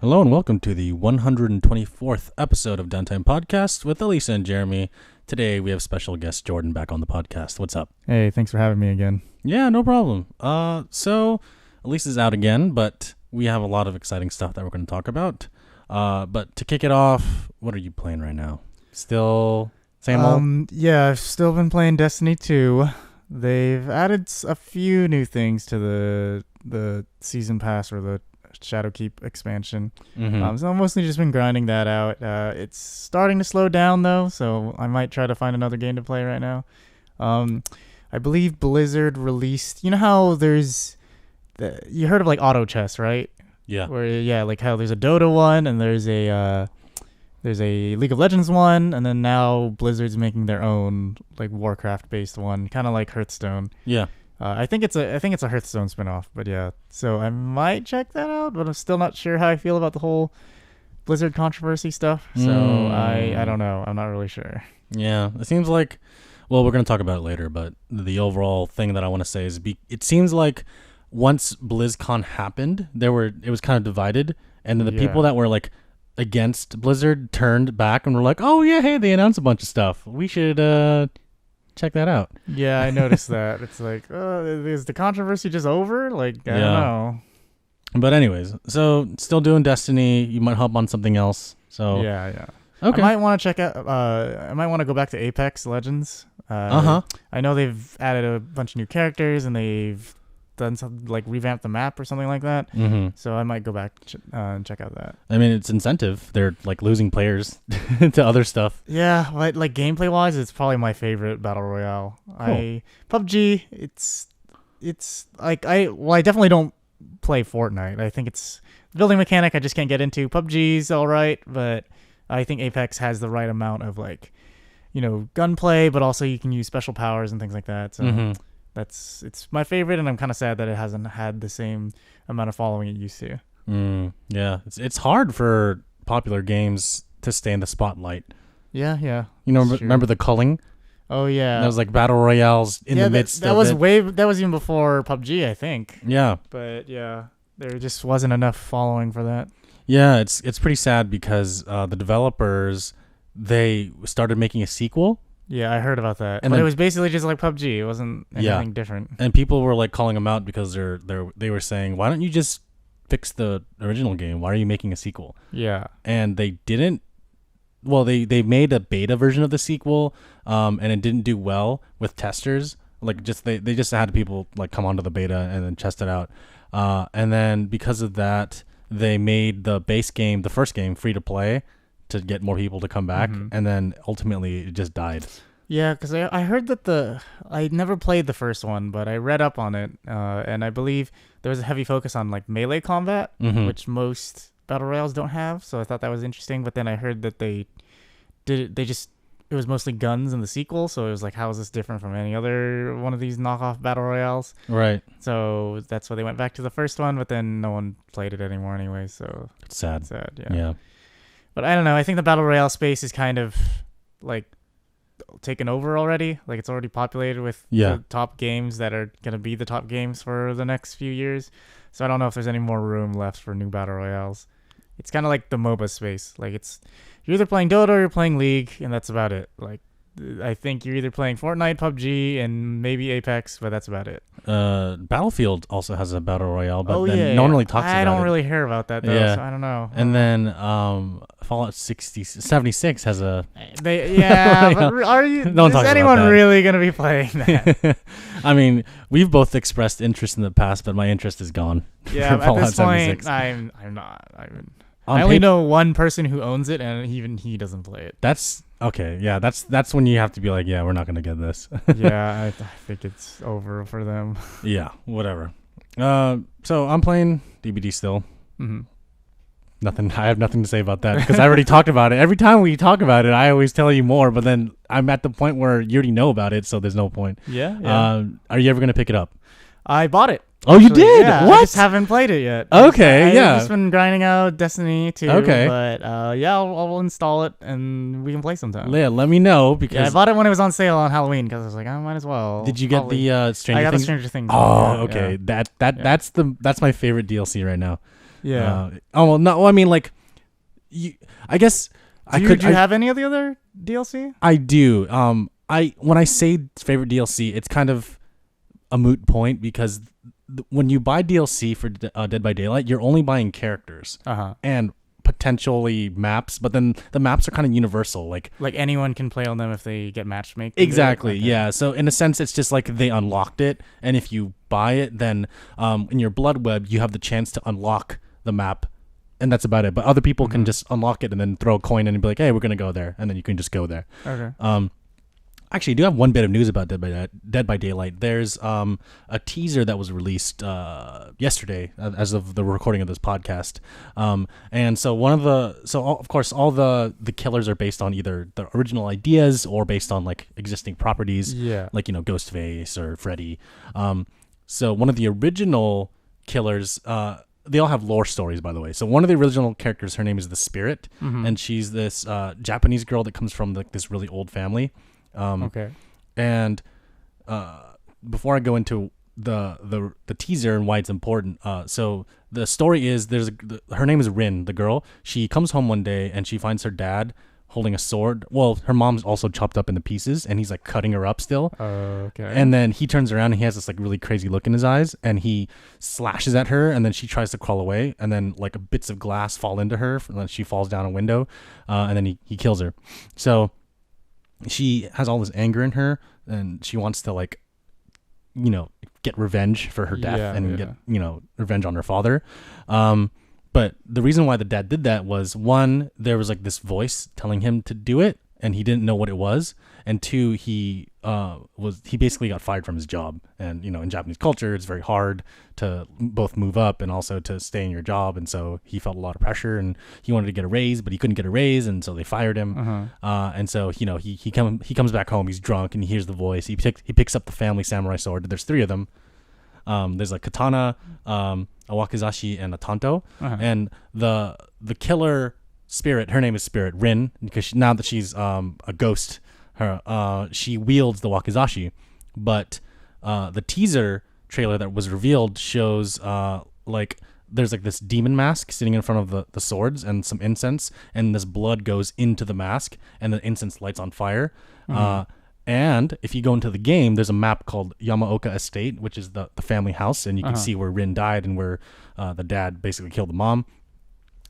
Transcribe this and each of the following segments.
Hello and welcome to the 124th episode of Downtime Podcast with Alyssa and Jeremy. Today we have special guest Jordan back on the podcast. What's up? Hey, thanks for having me again. Yeah, no problem. So Alyssa's out again, but we have a lot of exciting stuff that we're going to talk about. But to kick it off, what are you playing right now? Still same old? Yeah, I've still been playing Destiny 2. They've added a few new things to the season pass or the Shadowkeep expansion. So I've mostly just been grinding that out. It's starting to slow down though, so I might try to find another game to play right now. I believe Blizzard released, you know how you heard of like auto chess, right? Yeah. Like how there's a Dota one and there's a League of Legends one, and then now Blizzard's making their own like Warcraft based one, kind of like Hearthstone. Yeah. I think it's a Hearthstone spinoff, but yeah. So I might check that out, but I'm still not sure how I feel about the whole Blizzard controversy stuff. So I don't know. I'm not really sure. Yeah, it seems like, well, we're going to talk about it later, but the overall thing that I want to say is it seems like once BlizzCon happened, it was kind of divided, and then the people that were like against Blizzard turned back and were like, oh yeah, hey, they announced a bunch of stuff. We should check that out. Yeah, I noticed that. It's like, is the controversy just over? Like, I don't know. But anyways, so still doing Destiny. You might hop on something else. So yeah. Okay. I might want to check out. I might want to go back to Apex Legends. I know they've added a bunch of new characters and they've done something like revamped the map or something like that. So I might go back and check out that. I mean, it's incentive. They're like losing players to other stuff. Yeah, like gameplay wise, it's probably my favorite battle royale. Cool. PUBG, it's like I definitely don't play Fortnite. I think it's the building mechanic I just can't get into. PUBG's all right, but I think Apex has the right amount of like, gunplay, but also you can use special powers and things like that. So it's my favorite, and I'm kind of sad that it hasn't had the same amount of following it used to. Yeah, it's hard for popular games to stay in the spotlight. Yeah. Remember the culling? Oh yeah, that was like battle royales in the midst. That was even before PUBG, I think. Yeah, but yeah, there just wasn't enough following for that. Yeah, it's pretty sad because the developers, they started making a sequel. Yeah, I heard about that. But it was basically just like PUBG. It wasn't anything different. And people were like calling them out because they were saying, why don't you just fix the original game? Why are you making a sequel? Yeah. And they didn't. Well, they made a beta version of the sequel, and it didn't do well with testers. Like they just had people like come onto the beta and then test it out. And then because of that, they made the base game, the first game, free to play to get more people to come back, and then ultimately it just died. Yeah, because I heard that I never played the first one, but I read up on it, and I believe there was a heavy focus on like melee combat, which most battle royales don't have. So I thought that was interesting. But then I heard that it was mostly guns in the sequel. So it was like, how is this different from any other one of these knockoff battle royales? Right. So that's why they went back to the first one, but then no one played it anymore anyway. So it's sad. Yeah. But I don't know. I think the battle royale space is kind of like taken over already. Like it's already populated with the top games that are going to be the top games for the next few years. So I don't know if there's any more room left for new battle royales. It's kind of like the MOBA space. Like you're either playing Dota or you're playing League, and that's about it. Like I think you're either playing Fortnite, PUBG, and maybe Apex, but that's about it. Battlefield also has a battle royale, but no one really talks about it. I don't really hear about that though, so I don't know. And then Fallout 76 has a. But is anyone really gonna be playing that? I mean, we've both expressed interest in the past, but my interest is gone. Yeah, at this point, I'm not. I only know one person who owns it, and even he doesn't play it. That's okay. Yeah, that's when you have to be like, yeah, we're not gonna get this. Yeah, I think it's over for them. Yeah, whatever. So I'm playing DBD still. Nothing. I have nothing to say about that because I already talked about it. Every time we talk about it, I always tell you more, but then I'm at the point where you already know about it, so there's no point. Yeah. Are you ever gonna pick it up? I bought it. Oh, you did? Yeah, what? I just haven't played it yet. Okay, I've just been grinding out Destiny 2. Okay. But I'll install it and we can play sometime. Yeah, let me know because I bought it when it was on sale on Halloween because I was like, I might as well. Did you get the Stranger Things? I got the Stranger Things. Oh, okay. Yeah. That's my favorite DLC right now. Yeah. I mean, like, I guess Do you have any of the other DLC? I do. When I say favorite DLC, it's kind of a moot point because when you buy DLC for Dead by Daylight, you're only buying characters and potentially maps, but then the maps are kind of universal. Like anyone can play on them if they get matchmade. Exactly. Okay. Yeah. So in a sense, it's just like they unlocked it, and if you buy it, then in your Blood Web, you have the chance to unlock the map. And that's about it. But other people can just unlock it and then throw a coin in and be like, hey, we're going to go there. And then you can just go there. Okay. Actually, I do have one bit of news about Dead by Daylight. There's a teaser that was released yesterday as of the recording of this podcast. And so of course, all the killers are based on either the original ideas or based on like existing properties. Yeah. Like, Ghostface or Freddy. So one of the original killers, they all have lore stories, by the way. So one of the original characters, her name is the Spirit, and she's this Japanese girl that comes from like this really old family. Okay. And before I go into the teaser and why it's important, so the story is her name is Rin, the girl. She comes home one day and she finds her dad holding a sword. Well, her mom's also chopped up into pieces, and he's like cutting her up still. Okay. And then he turns around and he has this like really crazy look in his eyes, and he slashes at her, and then she tries to crawl away, and then like bits of glass fall into her, and then she falls down a window, and then he kills her. So she has all this anger in her, and she wants to like, get revenge for her death get revenge on her father. But the reason why the dad did that was, one, there was like this voice telling him to do it, and he didn't know what it was. And two, he basically got fired from his job. And, in Japanese culture, it's very hard to both move up and also to stay in your job. And so he felt a lot of pressure, and he wanted to get a raise, but he couldn't get a raise. And so they fired him. And so, he comes back home, he's drunk, and he hears the voice. He picks up the family samurai sword. There's 3 of them. There's a katana, a wakizashi, and a tanto. And the killer Spirit, her name is Spirit, Rin, because now that she's a ghost, she wields the wakizashi. But the teaser trailer that was revealed shows there's like this demon mask sitting in front of the swords and some incense, and this blood goes into the mask, and the incense lights on fire. And if you go into the game, there's a map called Yamaoka Estate, which is the family house, and you can see where Rin died and where the dad basically killed the mom.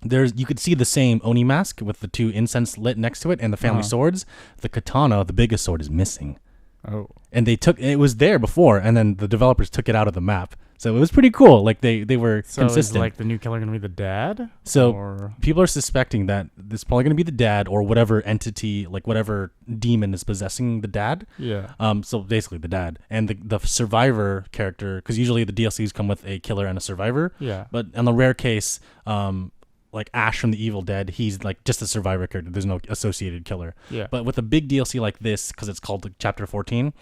You could see the same Oni mask with the 2 incense lit next to it and the family swords. The katana, the biggest sword, is missing. Oh. And it was there before, and then the developers took it out of the map. So it was pretty cool. Like they were consistent. So is like the new killer going to be the dad? So people are suspecting that this is probably going to be the dad, or whatever entity, like whatever demon is possessing the dad. Yeah. So basically the dad and the survivor character, because usually the DLCs come with a killer and a survivor. Yeah. But in the rare case, like Ash from the Evil Dead, he's like just a survivor character. There's no associated killer. Yeah. But with a big DLC like this, because it's called Chapter 14,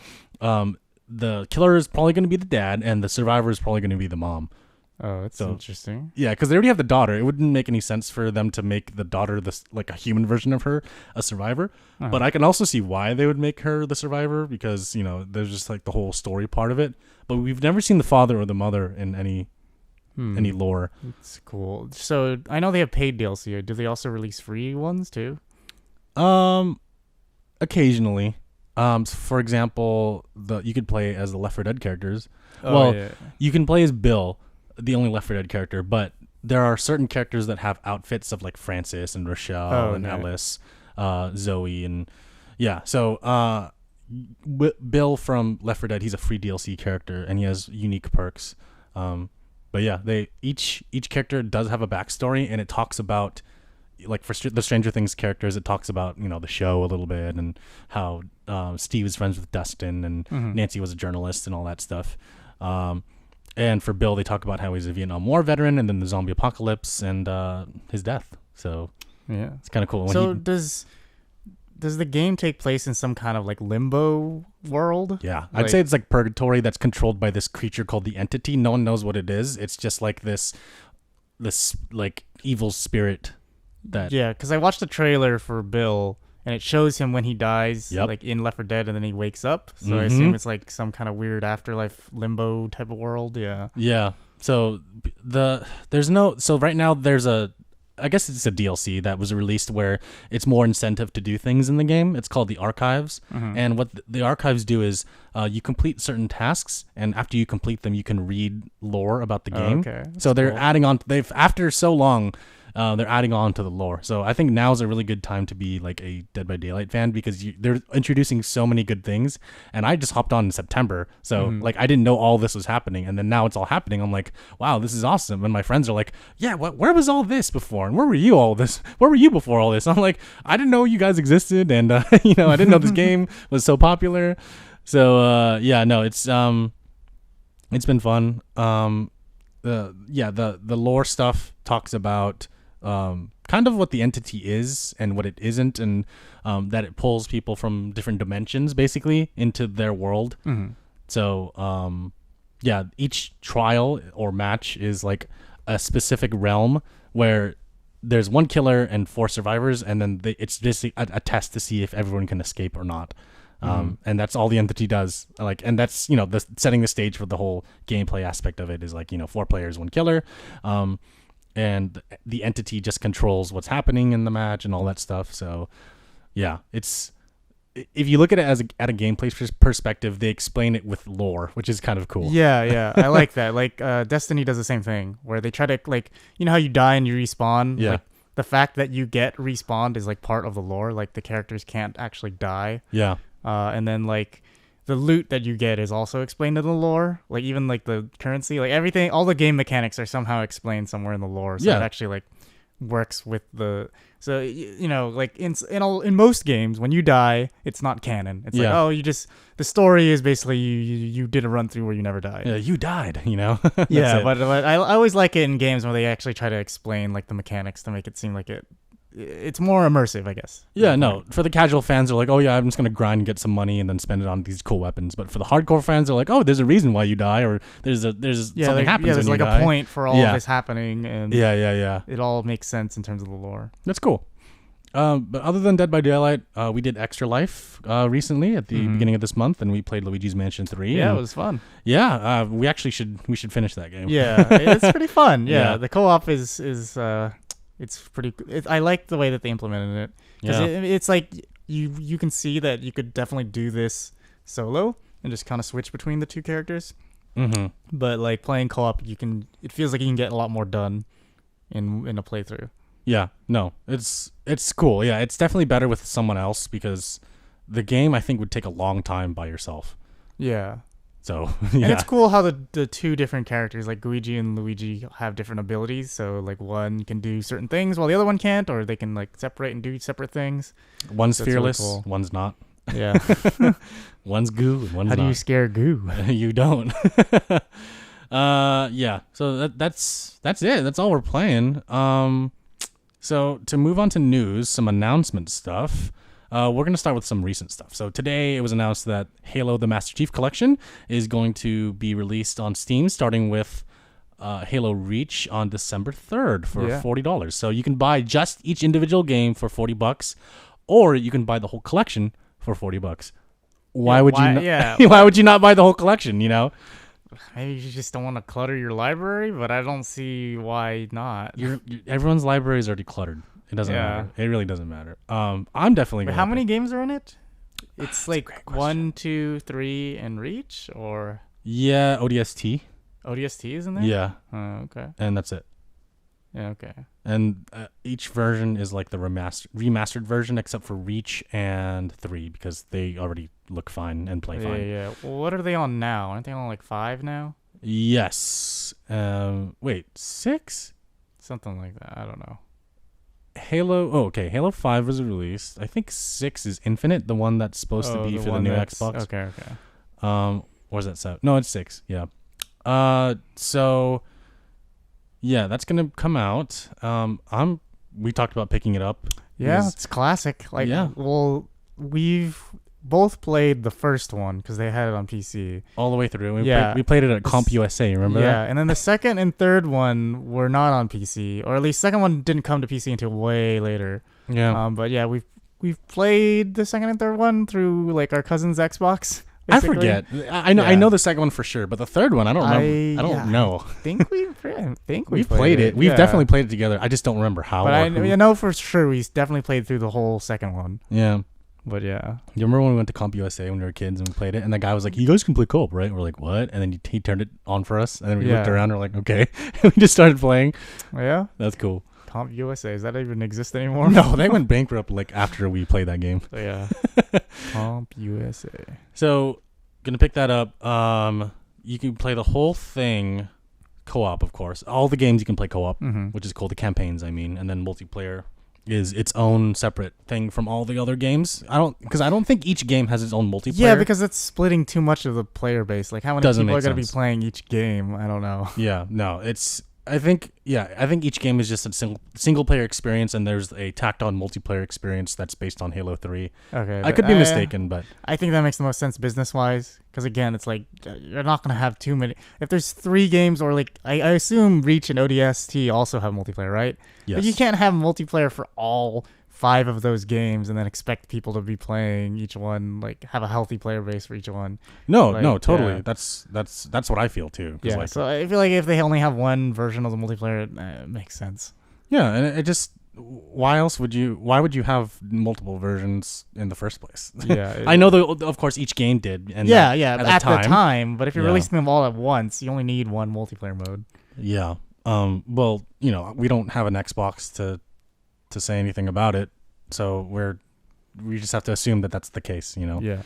the killer is probably going to be the dad, and the survivor is probably going to be the mom. Oh, that's interesting. Yeah, because they already have the daughter. It wouldn't make any sense for them to make the daughter like a human version of her, a survivor. But I can also see why they would make her the survivor, because there's just like the whole story part of it. But we've never seen the father or the mother in any lore. It's cool. So I know they have paid DLC. Do they also release free ones too? Occasionally. For example, you could play as the Left 4 Dead characters. You can play as Bill, the only Left 4 Dead character, but there are certain characters that have outfits of like Francis and Rochelle and Ellis, Zoe, and So Bill from Left 4 Dead, he's a free DLC character, and he has unique perks. But yeah, each character does have a backstory, and it talks about, like for the Stranger Things characters, it talks about the show a little bit, and how Steve is friends with Dustin, and Nancy was a journalist and all that stuff. And for Bill, they talk about how he's a Vietnam War veteran, and then the zombie apocalypse, and his death. So yeah, it's kind of cool. So does the game take place in some kind of like limbo world? Yeah, I'd say it's like purgatory that's controlled by this creature called the Entity. No one knows what it is. It's just like this like evil spirit. Because I watched the trailer for Bill, and it shows him when he dies, like in Left 4 Dead, and then he wakes up. So I assume it's like some kind of weird afterlife limbo type of world. Yeah. Yeah. So so right now there's I guess it's a DLC that was released where it's more incentive to do things in the game. It's called the Archives. And what the Archives do is you complete certain tasks, and after you complete them, you can read lore about the game. Okay. So they're cool. adding on, after so long, they're adding on to the lore. So I think now is a really good time to be like a Dead by Daylight fan because they're introducing so many good things. And I just hopped on in September. So like I didn't know all this was happening. And then now it's all happening. I'm like, wow, this is awesome. And my friends are like, yeah, where was all this before? And where were you Where were you before all this? I'm like, I didn't know you guys existed. And, I didn't know this game was so popular. So, no, it's been fun. The lore stuff talks about kind of what the entity is and what it isn't, and that it pulls people from different dimensions basically into their world. So each trial or match is like a specific realm where there's one killer and 4 survivors, and then it's just a test to see if everyone can escape or not. And that's all the entity does. And that's, setting the stage for the whole gameplay aspect of it is 4 players, 1 killer. And the entity just controls what's happening in the match and all that stuff. So yeah, if you look at it at a gameplay perspective, they explain it with lore, which is kind of cool. Yeah. I like that. Destiny does the same thing where they try to how you die and you respawn. Yeah. The fact that you get respawned is part of the lore. The characters can't actually die. Yeah. And then the loot that you get is also explained in the lore. Even the currency, everything, all the game mechanics are somehow explained somewhere in the lore. So it actually works with the. So in most games, when you die, it's not canon. It's the story is basically you did a run through where you never died. Yeah, you died. Yeah, but I always like it in games where they actually try to explain the mechanics to make it seem like it's more immersive, I guess. Yeah, no. For the casual fans, they're like, oh yeah, I'm just gonna grind and get some money and then spend it on these cool weapons. But for the hardcore fans, they're like, oh, there's a reason why you die, or there's something happens. Yeah, there's when you a die. point for all of this happening, and yeah. it all makes sense in terms of the lore. That's cool. But other than Dead by Daylight, we did Extra Life recently at the beginning of this month, and we played Luigi's Mansion 3. Yeah, it was fun. Yeah, we actually should finish that game. Yeah, it's pretty fun. Yeah, the co-op is it's pretty. I like the way that they implemented it because it's you can see that you could definitely do this solo and just kind of switch between the 2 characters. But playing co-op, it feels like you can get a lot more done in a playthrough. Yeah, no, it's cool. Yeah, it's definitely better with someone else because the game I think would take a long time by yourself. Yeah. So and it's cool how the 2 different characters Luigi and Luigi have different abilities. So one can do certain things while the other one can't, or they can separate and do separate things. One's fearless, really cool. One's not. Yeah. One's goo and one's not. How do you scare goo? You don't. Yeah. So that's it. That's all we're playing. So to move on to news, some announcement stuff. We're going to start with some recent stuff. So today it was announced that Halo the Master Chief Collection is going to be released on Steam, starting with Halo Reach on December 3rd for $40. So you can buy just each individual game for $40, or you can buy the whole collection for $40. Why would you not buy the whole collection, Maybe you just don't want to clutter your library, but I don't see why not. Everyone's library is already cluttered. It doesn't matter. It really doesn't matter. I'm definitely. How many games are in it? It's 1, 2, 3, and Reach, or ODST. ODST is in there. Yeah. Okay. And that's it. Yeah. Okay. And each version is the remastered version, except for Reach and 3 because they already look fine and play fine. Yeah. Well, what are they on now? Aren't they on 5 now? Yes. Wait, 6? Something like that. I don't know. Halo 5 was released. I think 6 is Infinite, the one that's supposed to be for the new Xbox. Okay. Or is that 7? No, it's 6. Yeah. So yeah, that's gonna come out. We talked about picking it up. Yeah, it's classic. Well, we've both played the first one because they had it on PC all the way through. We played it at Comp USA. Remember that? Yeah, and then the second and third one were not on PC, or at least second one didn't come to PC until way later. Yeah. But yeah, we've played the second and third one through our cousin's Xbox. basically. I forget. I know the second one for sure, but the third one I don't remember. I don't know. I think we played it. We've definitely played it together. I just don't remember how. But I know for sure we definitely played through the whole second one. Yeah. But yeah. You remember when we went to Comp USA when we were kids and we played it, and the guy was like, "You guys can play co-op, right?" We're like, "What?" And then he turned it on for us, and then we looked around and we're like, "Okay." We just started playing. Yeah. That's cool. Comp USA, does that even exist anymore? No, they went bankrupt like after we played that game. Yeah. Comp USA. So, gonna pick that up. You can play the whole thing co-op, of course. All the games you can play co-op, which is cool. The campaigns, I mean, and then multiplayer is its own separate thing from all the other games. I don't think each game has its own multiplayer. Yeah, because it's splitting too much of the player base. Like how many people are going to be playing each game? I don't know. Yeah, no, I think each game is just a single player experience, and there's a tacked on multiplayer experience that's based on Halo 3. Okay, I could be mistaken, but I think that makes the most sense business wise. Because again, it's like you're not gonna have too many. If there's 3 games, or like I assume Reach and ODST also have multiplayer, right? Yes. But you can't have multiplayer for all 5 of those games and then expect people to be playing each one, like have a healthy player base for each one. No, totally. Yeah. That's what I feel too. Yeah. Like, so I feel like if they only have one version of the multiplayer, it makes sense. Yeah, and it just why would you have multiple versions in the first place? Yeah. I know of course each game did. And at the time, but if you're releasing them all at once, you only need one multiplayer mode. Yeah. Well, we don't have an Xbox to say anything about it, so we just have to assume that that's the case, Yeah.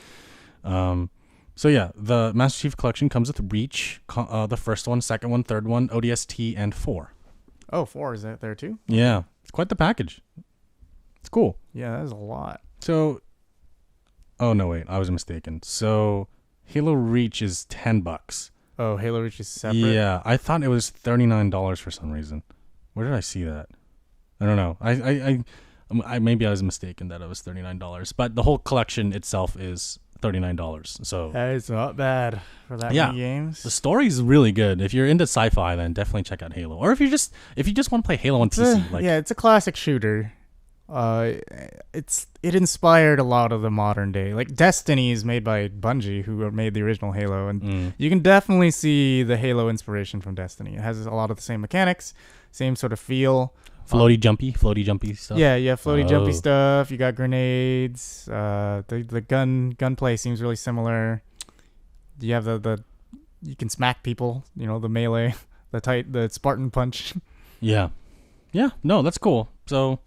So yeah, the Master Chief Collection comes with Reach, the first one, second one, third one, ODST, and 4. Oh, 4 is that there too? Yeah, it's quite the package. It's cool. Yeah, that is a lot. So, oh no, wait, I was mistaken. So, Halo Reach is $10. Oh, Halo Reach is separate. Yeah, I thought it was $39 for some reason. Where did I see that? I don't know. I maybe I was mistaken that it was $39, but the whole collection itself is $39. So that is not bad for that many games. The story is really good. If you're into sci-fi, then definitely check out Halo. Or if you just want to play Halo on PC, it's a classic shooter. It inspired a lot of the modern day. Like Destiny is made by Bungie, who made the original Halo, and you can definitely see the Halo inspiration from Destiny. It has a lot of the same mechanics, same sort of feel. Floaty jumpy stuff. Yeah, floaty jumpy stuff. You got grenades. The gunplay seems really similar. You have the you can smack people. The melee, the Spartan punch. Yeah. No, that's cool. So,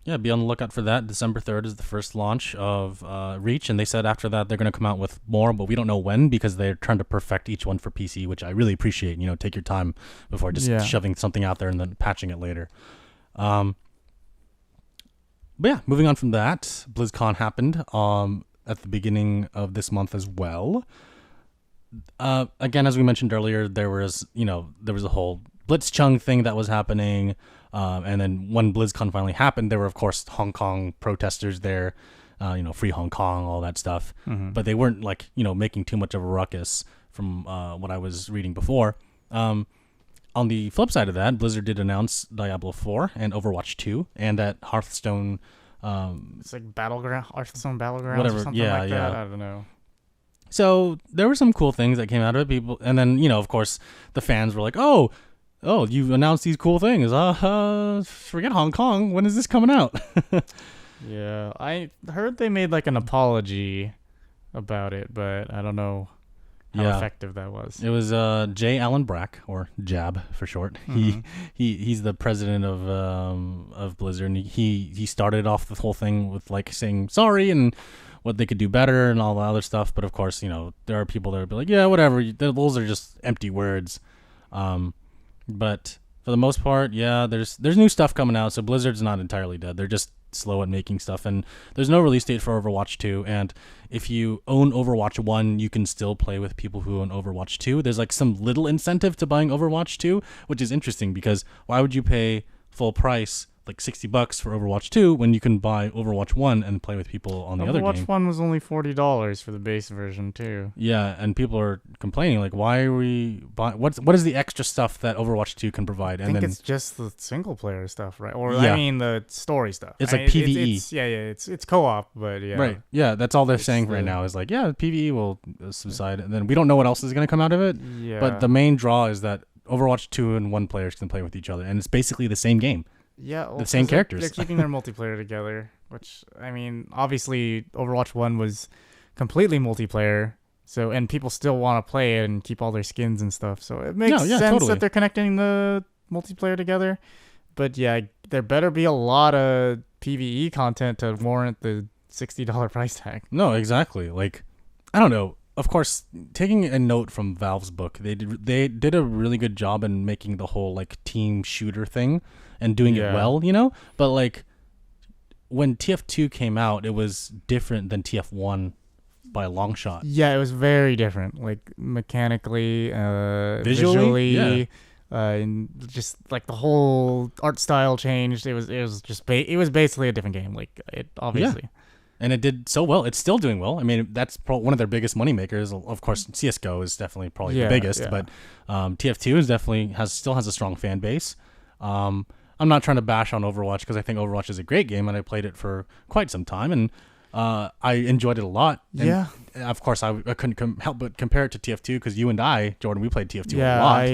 yeah, be on the lookout for that. December 3rd is the first launch of Reach, and they said after that they're going to come out with more, but we don't know when because they're trying to perfect each one for PC, which I really appreciate. Take your time before just shoving something out there and then patching it later. But yeah, moving on from that, BlizzCon happened at the beginning of this month as well. Again, as we mentioned earlier, there was a whole Blitzchung thing that was happening, and then when BlizzCon finally happened, there were of course Hong Kong protesters there, free Hong Kong, all that stuff. But they weren't making too much of a ruckus from what I was reading before. On the flip side of that, Blizzard did announce Diablo 4 and Overwatch 2, and that Hearthstone... it's like Hearthstone Battlegrounds whatever, or something like that. I don't know. So there were some cool things that came out of it. People, and then, of course, the fans were like, oh, you announced these cool things. Forget Hong Kong. When is this coming out? Yeah, I heard they made like an apology about it, but I don't know how effective that was. It was J. Allen Brack, or Jab for short. He's the president of Blizzard, and he started off the whole thing with like saying sorry and what they could do better and all the other stuff. But of course, there are people that would be like, yeah, whatever. Those are just empty words. But for the most part, yeah, there's new stuff coming out. So Blizzard's not entirely dead. They're just slow at making stuff, and there's no release date for Overwatch 2. And if you own Overwatch 1, you can still play with people who own Overwatch 2. There's like some little incentive to buying Overwatch 2, which is interesting because why would you pay full price like $60 for Overwatch 2 when you can buy Overwatch 1 and play with people on the other game. Overwatch 1 was only $40 for the base version too. Yeah, and people are complaining like, why are we buying? What is the extra stuff that Overwatch 2 can provide? I think it's just the single player stuff, right? Or yeah. I mean the story stuff. It's like PvE. It's co-op, but yeah. Right. Yeah, that's all they're saying right now is like, yeah, PvE will subside, and then we don't know what else is going to come out of it. Yeah. But the main draw is that Overwatch 2 and 1 players can play with each other, and it's basically the same game. Yeah, well, the same characters. They're keeping their multiplayer together, which, I mean, obviously Overwatch 1 was completely multiplayer, so and people still want to play it and keep all their skins and stuff. So it makes sense that they're connecting the multiplayer together. But yeah, there better be a lot of PvE content to warrant the $60 price tag. No, exactly. Like, I don't know. Of course, taking a note from Valve's book, they did a really good job in making the whole like team shooter thing and doing it well, you know? But like when TF2 came out, it was different than TF1 by a long shot. Yeah, it was very different, like mechanically, visually, and just like the whole art style changed. It was basically a different game. Like it obviously. Yeah. And it did so well. It's still doing well. I mean, that's one of their biggest moneymakers. Of course, CSGO is definitely probably the biggest, but TF2 is definitely still has a strong fan base. I'm not trying to bash on Overwatch because I think Overwatch is a great game and I played it for quite some time and I enjoyed it a lot. And of course, I couldn't help but compare it to TF2 because you and I, Jordan, we played TF2 a lot.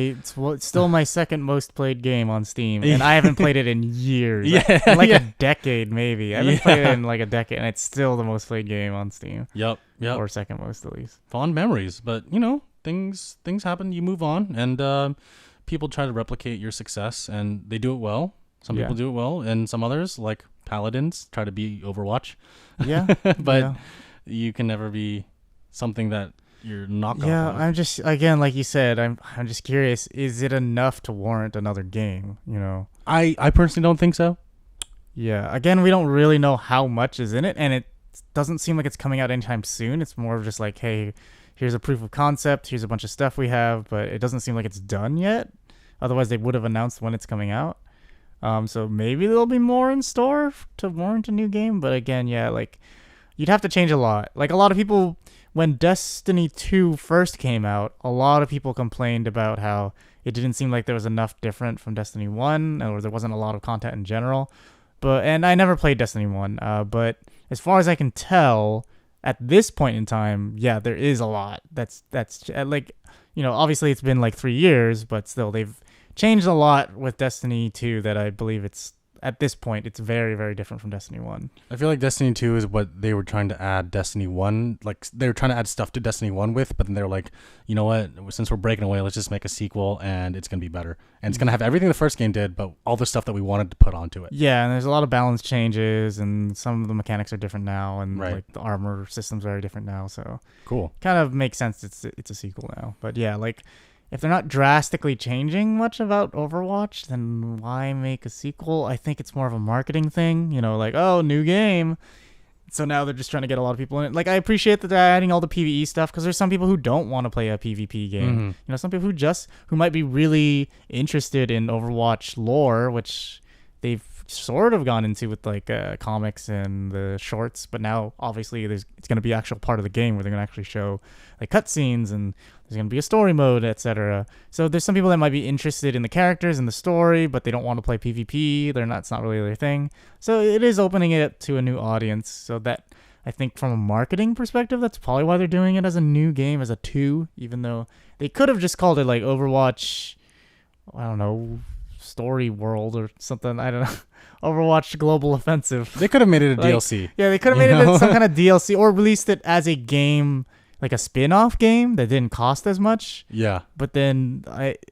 It's still my second most played game on Steam, and I haven't played it in years. A decade maybe. I haven't played it in like a decade, and it's still the most played game on Steam. Yep. Or second most at least. Fond memories, but you know, things happen. You move on, and people try to replicate your success, and they do it well. Some people do it well, and some others, like Paladins, try to be Overwatch. Yeah. But you can never be something that you're not going to. Yeah, I'm just, again, like you said, I'm just curious, is it enough to warrant another game, you know? I personally don't think so. Yeah, again, we don't really know how much is in it, and it doesn't seem like it's coming out anytime soon. It's more of just like, hey, here's a proof of concept, here's a bunch of stuff we have, but it doesn't seem like it's done yet. Otherwise, they would have announced when it's coming out. So maybe there'll be more in store to warrant a new game. But again, yeah, like you'd have to change a lot. Like a lot of people, when Destiny 2 first came out, a lot of people complained about how it didn't seem like there was enough different from Destiny 1 or there wasn't a lot of content in general. And I never played Destiny 1. But as far as I can tell, at this point in time, yeah, there is a lot. That's like, you know, obviously it's been like 3 years, but still they've changed a lot with Destiny 2 that I believe it's, at this point, it's very, very different from Destiny 1. I feel like Destiny 2 is what they were trying to add Destiny 1. Like, they were trying to add stuff to Destiny 1 with, but then they were like, you know what? Since we're breaking away, let's just make a sequel, and it's going to be better. And it's going to have everything the first game did, but all the stuff that we wanted to put onto it. Yeah, and there's a lot of balance changes, and some of the mechanics are different now, and like the armor system's very different now, so... Cool. Kind of makes sense it's a sequel now. But yeah, like... If they're not drastically changing much about Overwatch, then why make a sequel? I think it's more of a marketing thing, you know, like, oh, new game. So now they're just trying to get a lot of people in it. Like, I appreciate that they're adding all the PvE stuff because there's some people who don't want to play a PvP game. Mm-hmm. You know, some people who might be really interested in Overwatch lore, which they've sort of gone into with like comics and the shorts, but now obviously it's going to be actual part of the game where they're going to actually show like cutscenes and there's going to be a story mode, etc. So there's some people that might be interested in the characters and the story, but they don't want to play PvP. It's not really their thing. So it is opening it to a new audience. So that, I think from a marketing perspective, that's probably why they're doing it as a new game, as a 2, even though they could have just called it like Overwatch, I don't know, Story World or something. I don't know. Overwatch Global Offensive. They could have made it a DLC. Yeah, they could have made it some kind of DLC or released it as a game, like a spin-off game that didn't cost as much. Yeah. But then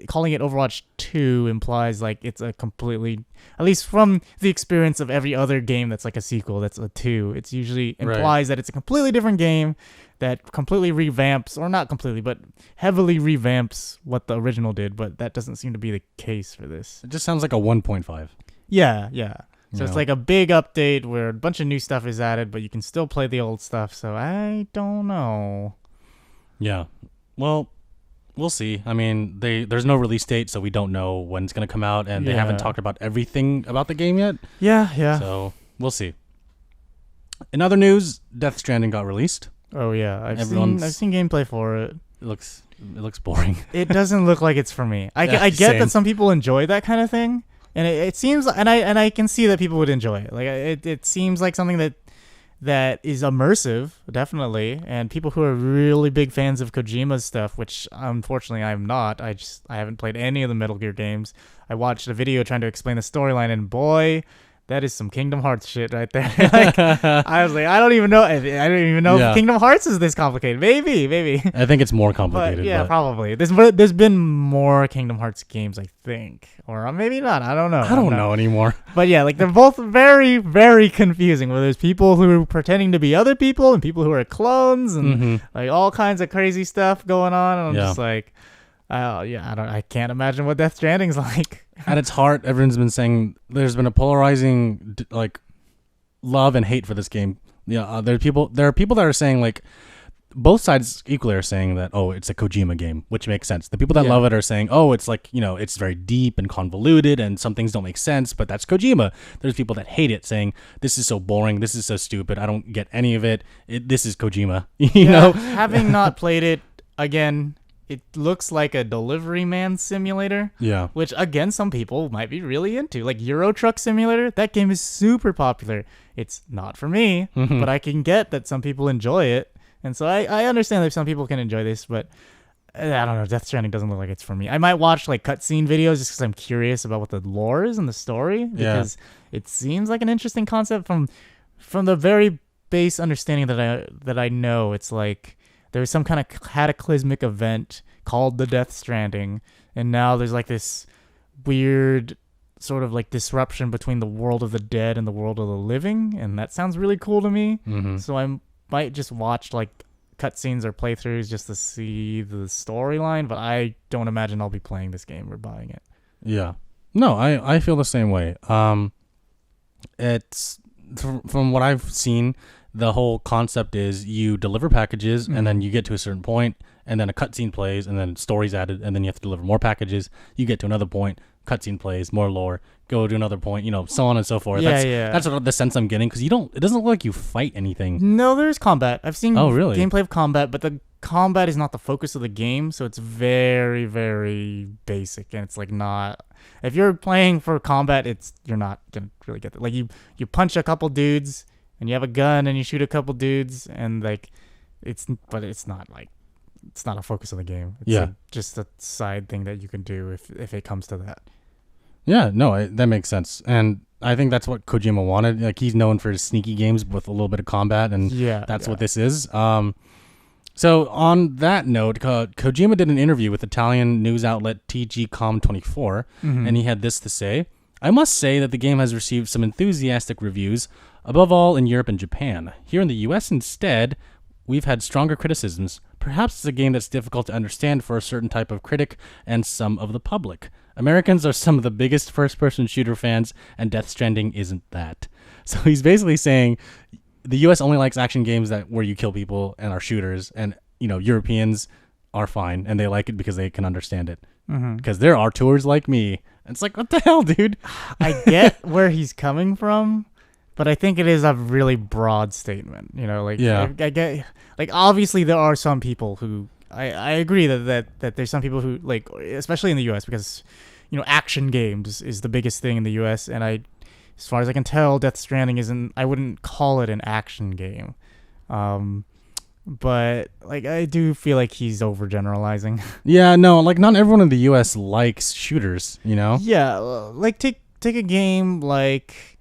calling it Overwatch 2 implies like it's a completely, at least from the experience of every other game that's like a sequel that's a 2, it's usually implies that it's a completely different game that completely revamps, or not completely, but heavily revamps what the original did, but that doesn't seem to be the case for this. It just sounds like a 1.5. Yeah. So it's like a big update where a bunch of new stuff is added, but you can still play the old stuff, so I don't know. Yeah. Well, We'll see. I mean, there's no release date, so we don't know when it's going to come out, and they haven't talked about everything about the game yet. Yeah. So we'll see. In other news, Death Stranding got released. Oh yeah, I've seen gameplay for it. It looks boring. It doesn't look like it's for me. I get that some people enjoy that kind of thing, and it seems, and I can see that people would enjoy it. Like it seems like something that is immersive, definitely, and people who are really big fans of Kojima's stuff, which unfortunately I'm not. I haven't played any of the Metal Gear games. I watched a video trying to explain the storyline, and boy, that is some Kingdom Hearts shit right there. Like, I was like, I don't even know if Kingdom Hearts is this complicated. Maybe. I think it's more complicated. But probably. There's been more Kingdom Hearts games, I think, or maybe not. I don't know. I don't know anymore. But yeah, like they're both very, very confusing. Where there's people who are pretending to be other people and people who are clones and like all kinds of crazy stuff going on. And I'm just like, I can't imagine what Death Stranding's like. At its heart, everyone's been saying there's been a polarizing like love and hate for this game. Yeah, there are people that are saying like both sides equally are saying that it's a Kojima game, which makes sense. The people that love it are saying it's like it's very deep and convoluted and some things don't make sense, but that's Kojima. There's people that hate it saying this is so boring, this is so stupid, I don't get any of it. This is Kojima. You know, having not played it again. It looks like a delivery man simulator. Yeah. Which, again, some people might be really into. Like Euro Truck Simulator, that game is super popular. It's not for me, but I can get that some people enjoy it. And so I understand that some people can enjoy this, but I don't know. Death Stranding doesn't look like it's for me. I might watch like cutscene videos just because I'm curious about what the lore is and the story. Because it seems like an interesting concept from the very base understanding that I know. It's like there's some kind of cataclysmic event called the Death Stranding, and now there's like this weird sort of like disruption between the world of the dead and the world of the living, and that sounds really cool to me. So I might just watch like cutscenes or playthroughs just to see the storyline, but I don't imagine I'll be playing this game or buying it. Yeah. No, I feel the same way. It's from what I've seen, the whole concept is you deliver packages and then you get to a certain point and then a cutscene plays and then story's added and then you have to deliver more packages. You get to another point, cutscene plays, more lore, go to another point, so on and so forth. That's what the sense I'm getting, because it doesn't look like you fight anything. No, there's combat. I've seen really? Gameplay of combat, but the combat is not the focus of the game, so it's very, very basic, and it's like not. If you're playing for combat, you're not gonna really get that. Like you punch a couple dudes and you have a gun and you shoot a couple dudes and like it's not a focus of the game. It's just a side thing that you can do if it comes to that. Yeah, no, that makes sense. And I think that's what Kojima wanted. Like he's known for his sneaky games with a little bit of combat, and that's what this is. So on that note, Kojima did an interview with Italian news outlet TGCom24, and he had this to say: "I must say that the game has received some enthusiastic reviews, above all in Europe and Japan. Here in the US instead, we've had stronger criticisms. Perhaps it's a game that's difficult to understand for a certain type of critic and some of the public. Americans are some of the biggest first-person shooter fans, and Death Stranding isn't that." So he's basically saying the US only likes action games where you kill people and are shooters, and Europeans are fine and they like it because they can understand it. Because there are tours like me. It's like, what the hell, dude? I get where he's coming from, but I think it is a really broad statement. I get, like, obviously there are some people who I agree that there's some people who, like, especially in the US, because action games is the biggest thing in the US, and as far as I can tell, Death Stranding I wouldn't call it an action game. But like I do feel like he's overgeneralizing. Yeah, no, like not everyone in the US likes shooters, Yeah, like take a game like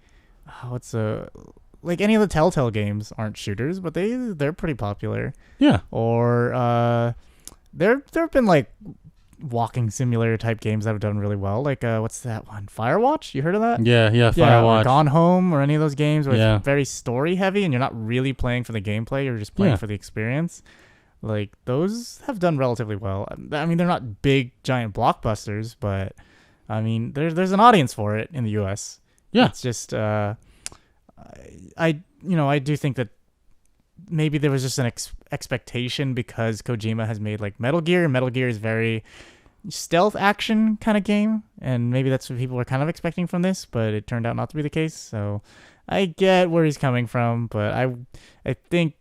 like any of the Telltale games aren't shooters, but they're pretty popular. Yeah. Or there have been like walking simulator type games that have done really well. Like what's that one? Firewatch? You heard of that? Yeah, Firewatch. Or Gone Home, or any of those games where it's very story heavy and you're not really playing for the gameplay, you're just playing for the experience. Like those have done relatively well. I mean, they're not big giant blockbusters, but I mean, there's an audience for it in the US. Yeah. It's just I do think that maybe there was just an expectation because Kojima has made like Metal Gear. Metal Gear is very stealth action kind of game, and maybe that's what people were kind of expecting from this, but it turned out not to be the case. So I get where he's coming from, but I think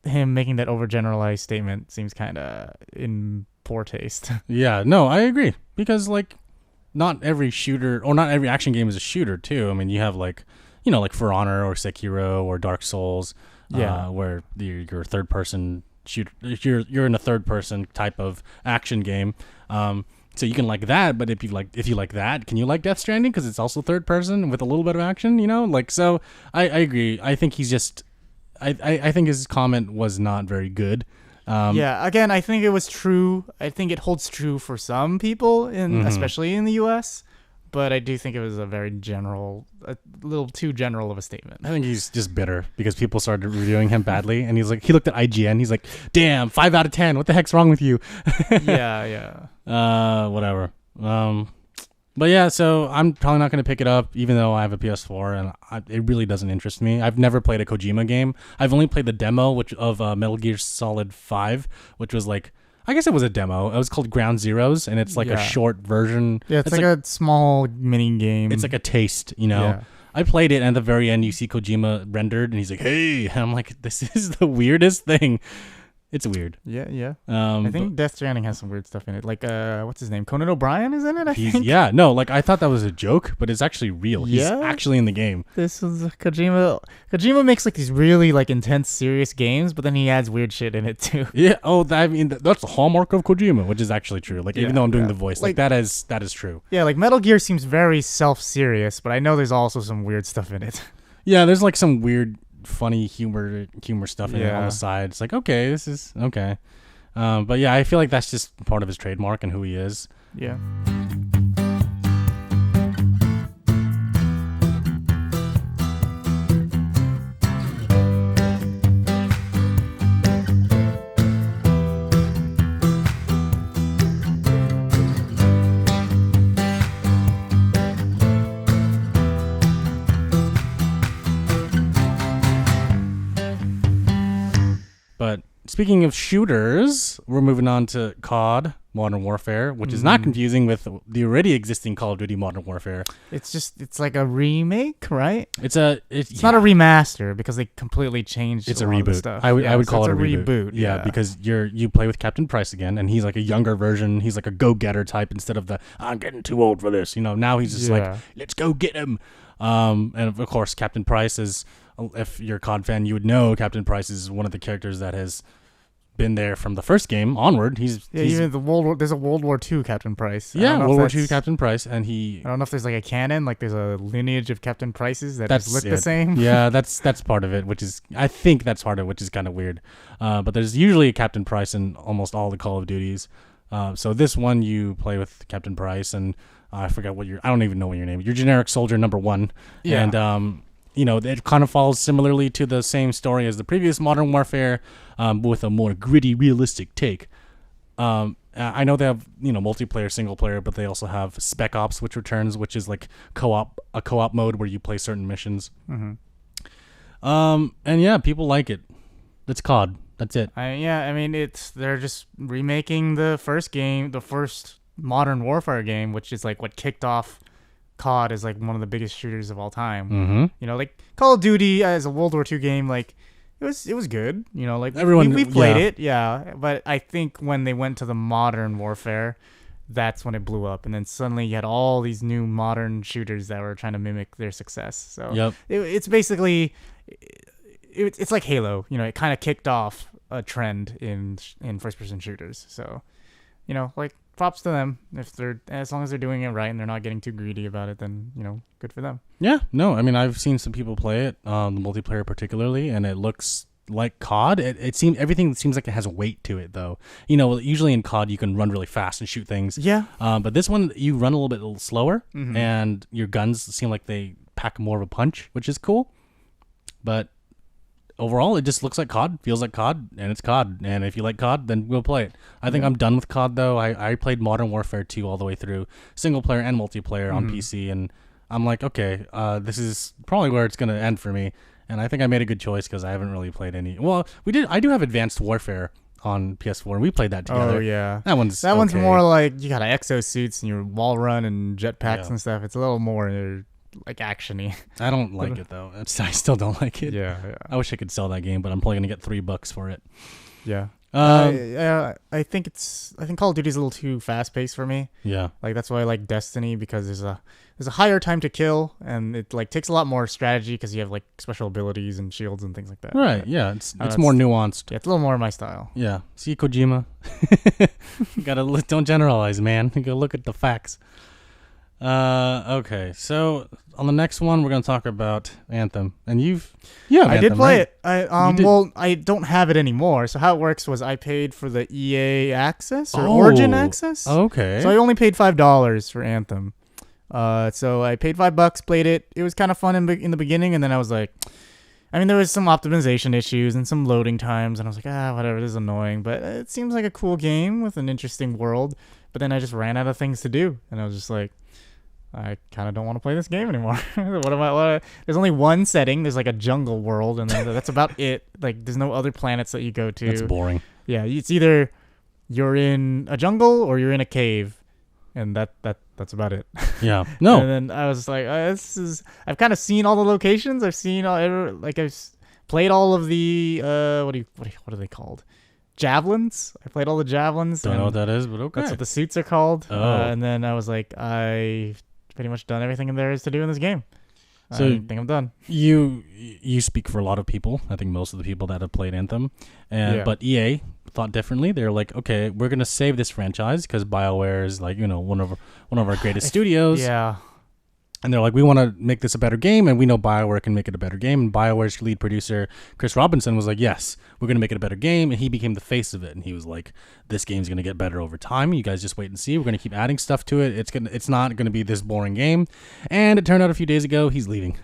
him making that overgeneralized statement seems kind of in poor taste. Yeah, no, I agree, because like not every shooter or not every action game is a shooter too. I mean, you have like, you know, like For Honor or Sekiro or Dark Souls, where you're third person shoot, you're in a third person type of action game. So you can like that, but if you like that, can you like Death Stranding because it's also third person with a little bit of action? You know, like, so I agree. I think he's just I think his comment was not very good. Again, I think it was true. I think it holds true for some people, especially in the U.S., but I do think it was a little too general of a statement. I think he's just bitter because people started reviewing him badly, and he looked at IGN. He's like, "Damn, 5 out of 10. What the heck's wrong with you?" Yeah. Whatever. But yeah, so I'm probably not going to pick it up, even though I have a PS4, and it really doesn't interest me. I've never played a Kojima game. I've only played the demo of Metal Gear Solid 5, which was like, I guess it was a demo. It was called Ground Zeroes, and it's like a short version. Yeah, it's like a small mini game. It's like a taste, you know? Yeah. I played it, and at the very end, you see Kojima rendered, and he's like, "Hey," and I'm like, "This is the weirdest thing." It's weird. Yeah. I think Death Stranding has some weird stuff in it. Like, what's his name? Conan O'Brien is in it, I think. Yeah, no, like, I thought that was a joke, but it's actually real. He's actually in the game. This is Kojima. Kojima makes, like, these really, like, intense, serious games, but then he adds weird shit in it, too. Yeah, I mean, that's the hallmark of Kojima, which is actually true. Like, even though I'm doing the voice, like, that is true. Yeah, like, Metal Gear seems very self-serious, but I know there's also some weird stuff in it. Yeah, there's, like, some weird funny humor stuff in it on the side. It's like, okay, this is okay. But yeah, I feel like that's just part of his trademark and who he is. Yeah. But speaking of shooters, we're moving on to COD, Modern Warfare, which is not confusing with the already existing Call of Duty Modern Warfare. It's like a remake, right? It's not a remaster because they completely changed. It's a reboot. Stuff. I would call it a reboot. Yeah, because you play with Captain Price again, and he's like a younger version. He's like a go-getter type instead of the "I'm getting too old for this." You know, now he's just like, "Let's go get him." And of course, Captain Price is. If you're a COD fan, you would know Captain Price is one of the characters that has been there from the first game onward. He's even there's a World War II Captain Price. World War II Captain Price, and I don't know if there's like a canon, like there's a lineage of Captain Prices that just look the same. Yeah, that's part of it, I think that's part of it, which is kind of weird. But there's usually a Captain Price in almost all the Call of Duties. So this one you play with Captain Price, and I forgot I don't even know what your name is. You're generic soldier number 1. Yeah. And you know, it kind of follows similarly to the same story as the previous Modern Warfare, but with a more gritty, realistic take. I know they have, you know, multiplayer, single player, but they also have Spec Ops, which returns, which is like a co-op mode where you play certain missions. Mm-hmm. And yeah, people like it. It's COD. That's it. I mean, they're just remaking the first Modern Warfare game, which is like what kicked off COD is like one of the biggest shooters of all time. Mm-hmm. You know, like Call of Duty as a World War II game, like it was good. You know, like we played it, but I think when they went to the Modern Warfare, that's when it blew up, and then suddenly you had all these new modern shooters that were trying to mimic their success. So it's basically it's like Halo. You know, it kind of kicked off a trend in first person shooters. So, you know, like. Props to them. As long as they're doing it right and they're not getting too greedy about it, then, you know, good for them. Yeah, no, I mean, I've seen some people play it, the multiplayer particularly, and it looks like COD. Everything seems like it has weight to it, though. You know, usually in COD you can run really fast and shoot things. Yeah. But this one you run a little bit slower, and your guns seem like they pack more of a punch, which is cool. But overall, it just looks like COD, feels like COD, and it's COD. And if you like COD, then we'll play it. I think I'm done with COD, though. I played Modern Warfare 2 all the way through, single player and multiplayer on PC, and I'm like, okay, this is probably where it's going to end for me. and I think I made a good choice because I haven't really played any. Well, I do have Advanced Warfare on PS4, and we played that together. Oh yeah, that one's more like you got exosuits and your wall run and jetpacks and stuff. It's a little more like actiony. I don't like it though. I still don't like it. Yeah. I wish I could sell that game, but I'm probably gonna get $3 for it. Yeah. I think Call of Duty is a little too fast paced for me. Yeah. Like that's why I like Destiny, because there's a higher time to kill, and it like takes a lot more strategy because you have like special abilities and shields and things like that. Right. But, yeah. It's more nuanced. Yeah, it's a little more my style. Yeah. See, Kojima. Don't generalize, man. You gotta look at the facts. Okay, so on the next one we're gonna talk about Anthem, and I Anthem, did play right? it. Well, I don't have it anymore. So how it works was I paid for the EA access or Origin access. Okay. So I only paid $5 for Anthem. So I paid $5, played it. It was kind of fun in the beginning, and then I was like, I mean, there was some optimization issues and some loading times, and I was like, whatever, this is annoying, but it seems like a cool game with an interesting world. But then I just ran out of things to do, and I was just like, I kind of don't want to play this game anymore. There's only one setting. There's like a jungle world, and that's about it. Like, there's no other planets that you go to. That's boring. Yeah, it's either you're in a jungle or you're in a cave, and that's about it. Yeah. No. And then I was like, I've kind of seen all the locations. I've played all of the what are they called? Javelins. I played all the javelins. Don't know what that is, but okay. That's what the suits are called. Oh. And then I was like, I've pretty much done everything there is to do in this game. So I think I'm done. You speak for a lot of people. I think most of the people that have played Anthem, but EA thought differently. They're like, okay, we're gonna save this franchise because BioWare is like, one of our greatest studios. Yeah. And they're like, we want to make this a better game, and we know BioWare can make it a better game. And BioWare's lead producer, Chris Robinson, was like, yes, we're going to make it a better game. And he became the face of it. And he was like, this game's going to get better over time. You guys just wait and see. We're going to keep adding stuff to it. It's not going to be this boring game. And it turned out a few days ago, he's leaving.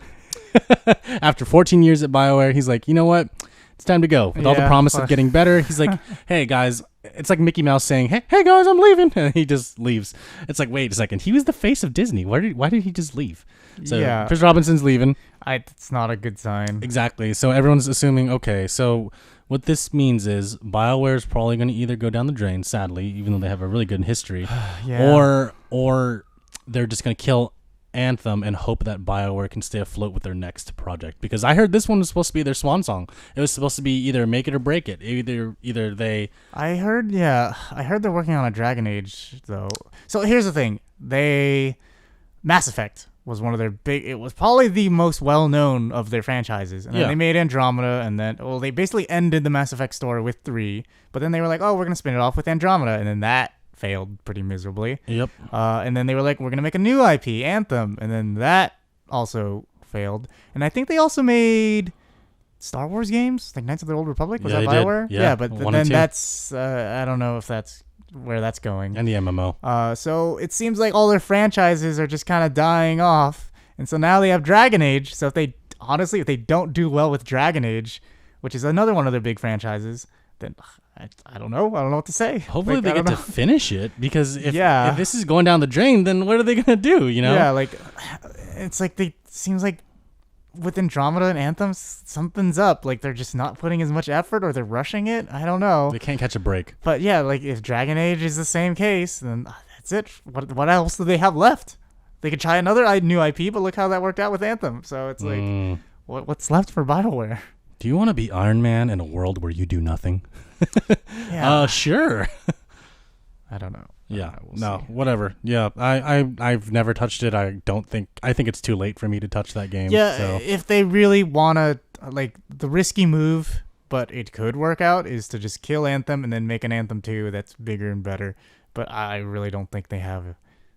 After 14 years at BioWare, he's like, you know what? It's time to go. With all the promise of getting better, he's like, hey, guys. It's like Mickey Mouse saying, hey guys, I'm leaving. And he just leaves. It's like, wait a second. He was the face of Disney. Why did he just leave? So Chris Robinson's leaving. It's not a good sign. Exactly. So everyone's assuming, okay, so what this means is BioWare's probably going to either go down the drain, sadly, even though they have a really good history, or they're just going to kill Anthem and hope that BioWare can stay afloat with their next project, because I heard this one was supposed to be their swan song. It was supposed to be either make it or break it. Either they. I heard they're working on a Dragon Age though. So here's the thing: Mass Effect was one of their big. It was probably the most well known of their franchises, and then they made Andromeda, and then they basically ended the Mass Effect story with 3. But then they were like, oh, we're gonna spin it off with Andromeda, and then that failed pretty miserably. Yep. And then they were like, we're going to make a new IP, Anthem. And then that also failed. And I think they also made Star Wars games, like Knights of the Old Republic. Was that BioWare? Yeah, but then that's, I don't know if that's where that's going. And the MMO. So it seems like all their franchises are just kind of dying off. And so now they have Dragon Age. So if they don't do well with Dragon Age, which is another one of their big franchises, then I don't know. I don't know what to say. Hopefully they get to finish it, because if this is going down the drain, then what are they going to do, Yeah, like it's like seems like with Andromeda and Anthem, something's up. Like they're just not putting as much effort, or they're rushing it. I don't know. They can't catch a break. But yeah, like if Dragon Age is the same case, then that's it. What else do they have left? They could try another new IP, but look how that worked out with Anthem. So it's like, what's left for BioWare? Do you want to be Iron Man in a world where you do nothing? Sure. I don't know. Yeah. We'll see. Whatever. Yeah. I've never touched it. I think it's too late for me to touch that game. Yeah. So. If they really want to, like, the risky move, but it could work out, is to just kill Anthem and then make an Anthem 2 that's bigger and better. But I really don't think they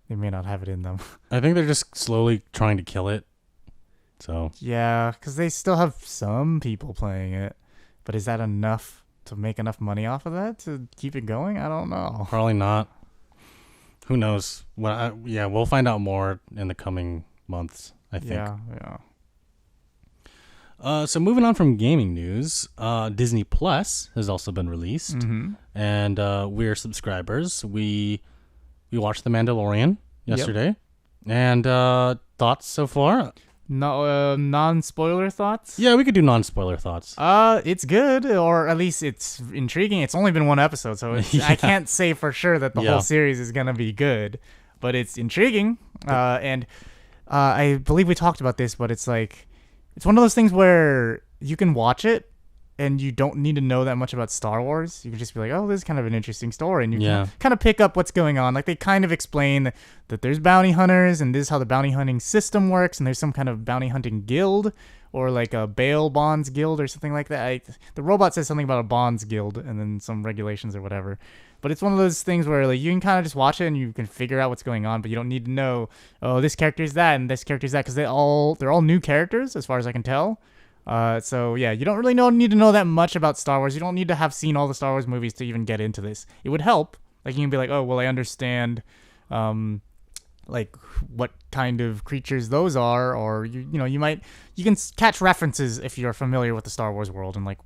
may not have it in them. I think they're just slowly trying to kill it. So. Yeah, because they still have some people playing it. But is that enough to make enough money off of that to keep it going? I don't know. Probably not. Who knows? We'll find out more in the coming months, I think. Yeah. So moving on from gaming news, Disney Plus has also been released, and we're subscribers. We watched The Mandalorian yesterday, and thoughts so far? No, non-spoiler thoughts? Yeah, we could do non-spoiler thoughts. It's good, or at least it's intriguing. It's only been one episode, so I can't say for sure that the whole series is gonna be good, but it's intriguing. And I believe we talked about this, but it's like it's one of those things where you can watch it and you don't need to know that much about Star Wars. You can just be like, oh, this is kind of an interesting story. And you can kind of pick up what's going on. Like, they kind of explain that there's bounty hunters and this is how the bounty hunting system works. And there's some kind of bounty hunting guild or like a bail bonds guild or something like that. The robot says something about a bonds guild and then some regulations or whatever. But it's one of those things where like you can kind of just watch it and you can figure out what's going on, but you don't need to know, oh, this character is that and this character is that, because they're all new characters as far as I can tell. So yeah, you don't really need to know that much about Star Wars. You don't need to have seen all the Star Wars movies to even get into this. It would help. Like, you can be like, oh, well, I understand, like what kind of creatures those are, or you can catch references if you're familiar with the Star Wars world, and like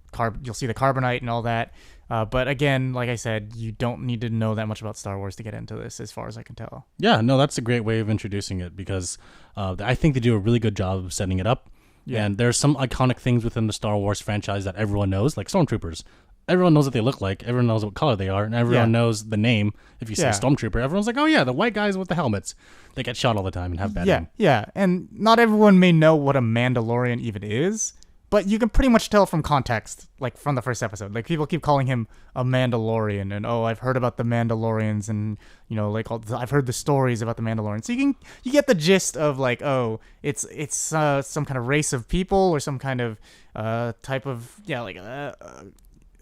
you'll see the carbonite and all that. But again, like I said, you don't need to know that much about Star Wars to get into this, as far as I can tell. Yeah, no, that's a great way of introducing it, because I think they do a really good job of setting it up. Yeah. And there's some iconic things within the Star Wars franchise that everyone knows, like stormtroopers. Everyone knows what they look like. Everyone knows what color they are. And everyone knows the name. If you say stormtrooper, everyone's like, oh, yeah, the white guys with the helmets. They get shot all the time and have bad name. Yeah, and not everyone may know what a Mandalorian even is, but you can pretty much tell from context, like from the first episode. Like, people keep calling him a Mandalorian, and oh, I've heard about the Mandalorians, and like I've heard the stories about the Mandalorians. So you get the gist of like, oh, it's some kind of race of people or some kind of type of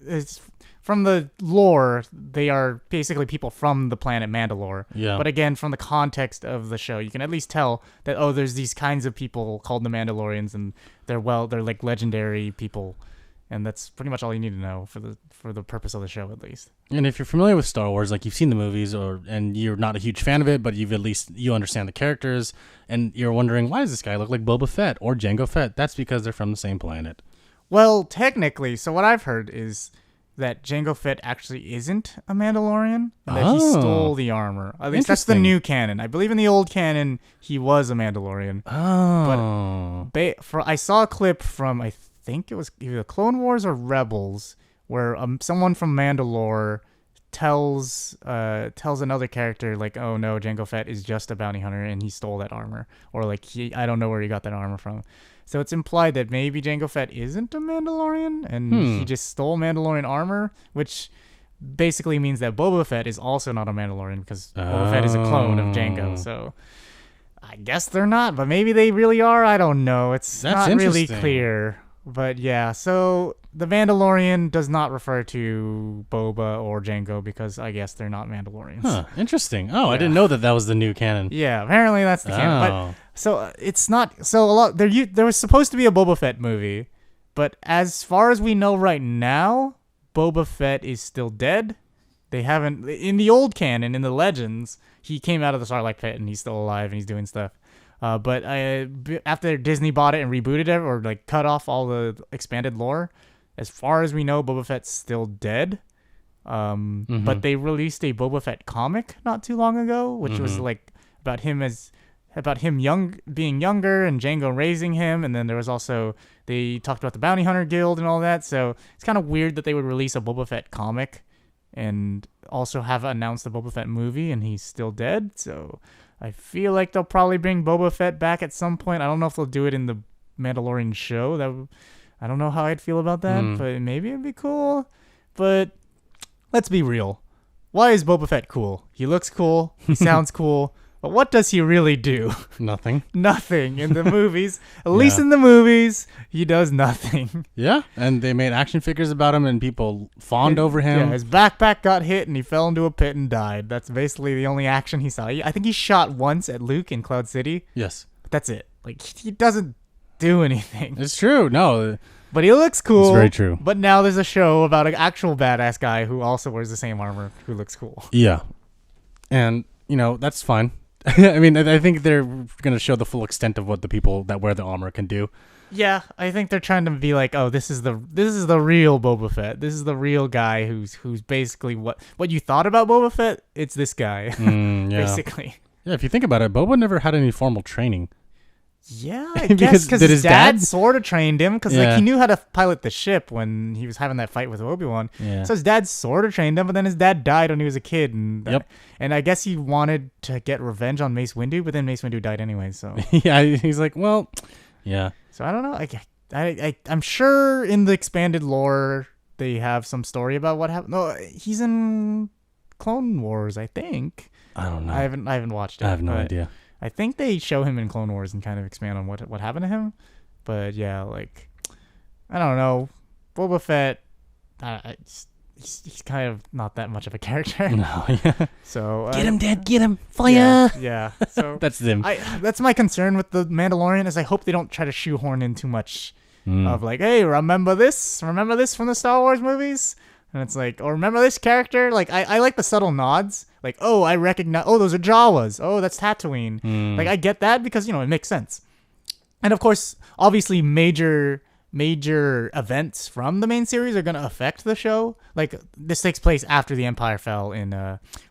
it's from the lore. They are basically people from the planet Mandalore. Yeah. But again, from the context of the show, you can at least tell that, oh, there's these kinds of people called the Mandalorians, and they're like legendary people, and that's pretty much all you need to know for the purpose of the show, at least. And if you're familiar with Star Wars, like you've seen the movies, and you're not a huge fan of it, but you understand the characters, and you're wondering, why does this guy look like Boba Fett or Jango Fett? That's because they're from the same planet. Well, technically, so what I've heard is that Jango Fett actually isn't a Mandalorian, and that he stole the armor. At least that's the new canon. I believe in the old canon, he was a Mandalorian. Oh. But I saw a clip from, I think it was either Clone Wars or Rebels, where someone from Mandalore tells another character, like, oh no, Jango Fett is just a bounty hunter and he stole that armor, or like I don't know where he got that armor from. So it's implied that maybe Jango Fett isn't a Mandalorian and he just stole Mandalorian armor, which basically means that Boba Fett is also not a Mandalorian, because Boba Fett is a clone of Jango. So I guess they're not, but maybe they really are. I don't know. That's not really clear. But yeah, so the Mandalorian does not refer to Boba or Jango, because I guess they're not Mandalorians. Huh, interesting. Oh, yeah. I didn't know that was the new canon. Yeah, apparently that's the canon. But so it's not so a lot. There was supposed to be a Boba Fett movie, but as far as we know right now, Boba Fett is still dead. They haven't, in the old canon, in the Legends, he came out of the Sarlacc pit and he's still alive and he's doing stuff. But after Disney bought it and rebooted it, or like cut off all the expanded lore, as far as we know, Boba Fett's still dead. But they released a Boba Fett comic not too long ago, which was like about him being younger and Jango raising him. And then there was also, they talked about the Bounty Hunter Guild and all that. So it's kind of weird that they would release a Boba Fett comic and also have announced the Boba Fett movie, and he's still dead. So I feel like they'll probably bring Boba Fett back at some point. I don't know if they'll do it in the Mandalorian show. I don't know how I'd feel about that, but maybe it'd be cool. But let's be real. Why is Boba Fett cool? He looks cool. He sounds cool. But what does he really do? Nothing. Nothing in the movies. At least in the movies, he does nothing. Yeah, and they made action figures about him, and people fawned over him. Yeah, his backpack got hit, and he fell into a pit and died. That's basically the only action he saw. I think he shot once at Luke in Cloud City. Yes. But that's it. Like, he doesn't do anything. It's true. No. But he looks cool. It's very true. But now there's a show about an actual badass guy who also wears the same armor, who looks cool. Yeah. And, that's fine. I mean, I think they're going to show the full extent of what the people that wear the armor can do. Yeah, I think they're trying to be like, oh, this is the real Boba Fett. This is the real guy who's basically what you thought about Boba Fett. It's this guy, basically. Yeah, if you think about it, Boba never had any formal training. Yeah, I guess because his dad sort of trained him because like he knew how to pilot the ship when he was having that fight with Obi-Wan. Yeah. So his dad sort of trained him, but then his dad died when he was a kid, and and I guess he wanted to get revenge on Mace Windu, but then Mace Windu died anyway. So yeah, he's like, well, yeah. So I don't know. I'm sure in the expanded lore they have some story about what happened. No, he's in Clone Wars, I think. I don't know. I haven't watched it. I have no idea. I think they show him in Clone Wars and kind of expand on what happened to him. But yeah, like, I don't know. Boba Fett, he's kind of not that much of a character. No, yeah. So get him, Dad, get him, fire. Yeah. So that's them. That's my concern with the Mandalorian is I hope they don't try to shoehorn in too much of like, hey, remember this from the Star Wars movies, and it's like, or remember this character. Like I like the subtle nods. Like, oh, I recognize. Oh, those are Jawas. Oh, that's Tatooine. Like I get that because it makes sense. And of course, obviously, major events from the main series are going to affect the show. Like, this takes place after the Empire fell in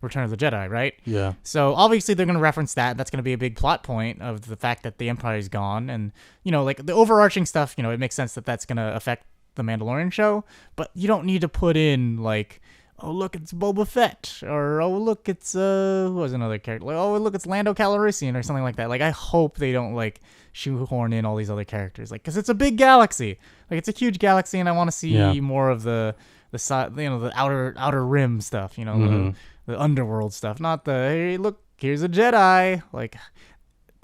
Return of the Jedi, right? Yeah. So, obviously, they're going to reference that. That's going to be a big plot point of the fact that the Empire is gone. And, like, the overarching stuff, it makes sense that that's going to affect the Mandalorian show. But you don't need to put in, like, oh, look, it's Boba Fett. Or, oh, look, it's, who was another character? Like, oh, look, it's Lando Calrissian or something like that. Like, I hope they don't, like, shoehorn in all these other characters, like, because it's a big galaxy, like it's a huge galaxy, and I want to see more of the side, the outer rim stuff, the underworld stuff, not the hey, look, here's a Jedi. Like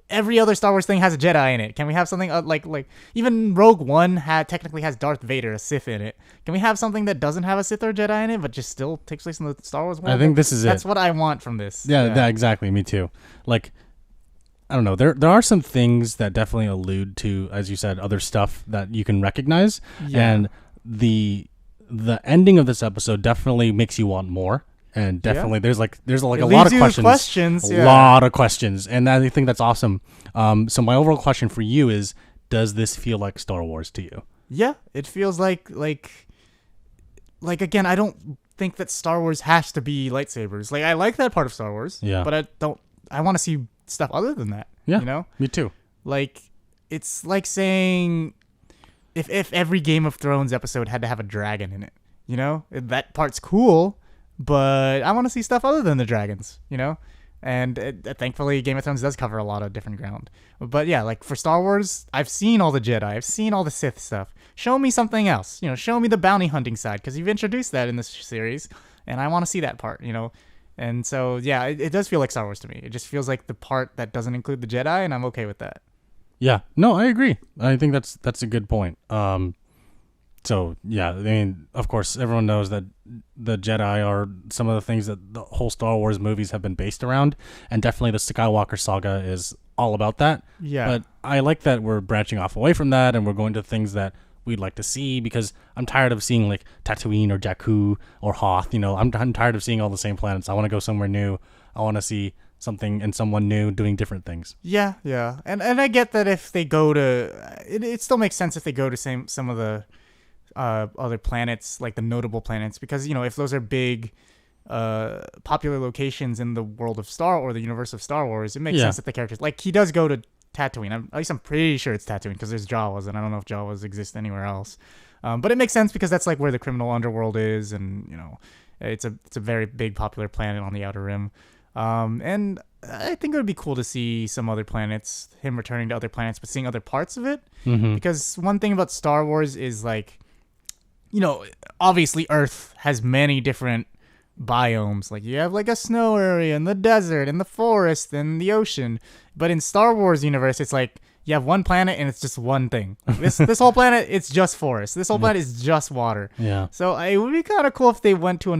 every other Star Wars thing has a Jedi in it. Can we have something like even Rogue One technically has Darth Vader, a Sith, in it? Can we have something that doesn't have a Sith or Jedi in it, but just still takes place in the Star Wars world? I think this is That's what I want from this. Yeah, exactly. Me too. Like, I don't know. There are some things that definitely allude to, as you said, other stuff that you can recognize, and the ending of this episode definitely makes you want more. And definitely, there's a lot of questions, a lot of questions, and I think that's awesome. So my overall question for you is: does this feel like Star Wars to you? Yeah, it feels like again, I don't think that Star Wars has to be lightsabers. Like, I like that part of Star Wars, but I want to see stuff other than that. Yeah, me too. Like, it's like saying if every Game of Thrones episode had to have a dragon in it, that part's cool, but I want to see stuff other than the dragons, and thankfully Game of Thrones does cover a lot of different ground. But yeah, like for Star Wars, I've seen all the Jedi, I've seen all the Sith stuff. Show me something else, show me the bounty hunting side, because you've introduced that in this series, and I want to see that part, And so, yeah, it does feel like Star Wars to me. It just feels like the part that doesn't include the Jedi, and I'm okay with that. Yeah, no, I agree. I think that's a good point. So, yeah, I mean, of course, everyone knows that the Jedi are some of the things that the whole Star Wars movies have been based around, and definitely the Skywalker saga is all about that. Yeah. But I like that we're branching off away from that, and we're going to things that we'd like to see, because I'm tired of seeing like Tatooine or Jakku or Hoth. I'm tired of seeing all the same planets. I want to go somewhere new. I want to see something and someone new doing different things. Yeah. And I get that if they go to it still makes sense if they go to some of the other planets, like the notable planets, because if those are big popular locations in the world of the universe of Star Wars, it makes sense that the characters, like, he does go to Tatooine. At least I'm pretty sure it's Tatooine, because there's Jawas, and I don't know if Jawas exist anywhere else. But it makes sense because that's like where the criminal underworld is, and it's a very big popular planet on the Outer Rim. And I think it would be cool to see some other planets, him returning to other planets, but seeing other parts of it. Mm-hmm. Because one thing about Star Wars is, like, obviously Earth has many different biomes. Like, you have like a snow area and the desert and the forest and the ocean. But in Star Wars universe, it's like you have one planet and it's just one thing. This whole planet, it's just forest. This whole planet is just water. Yeah. So it would be kind of cool if they went to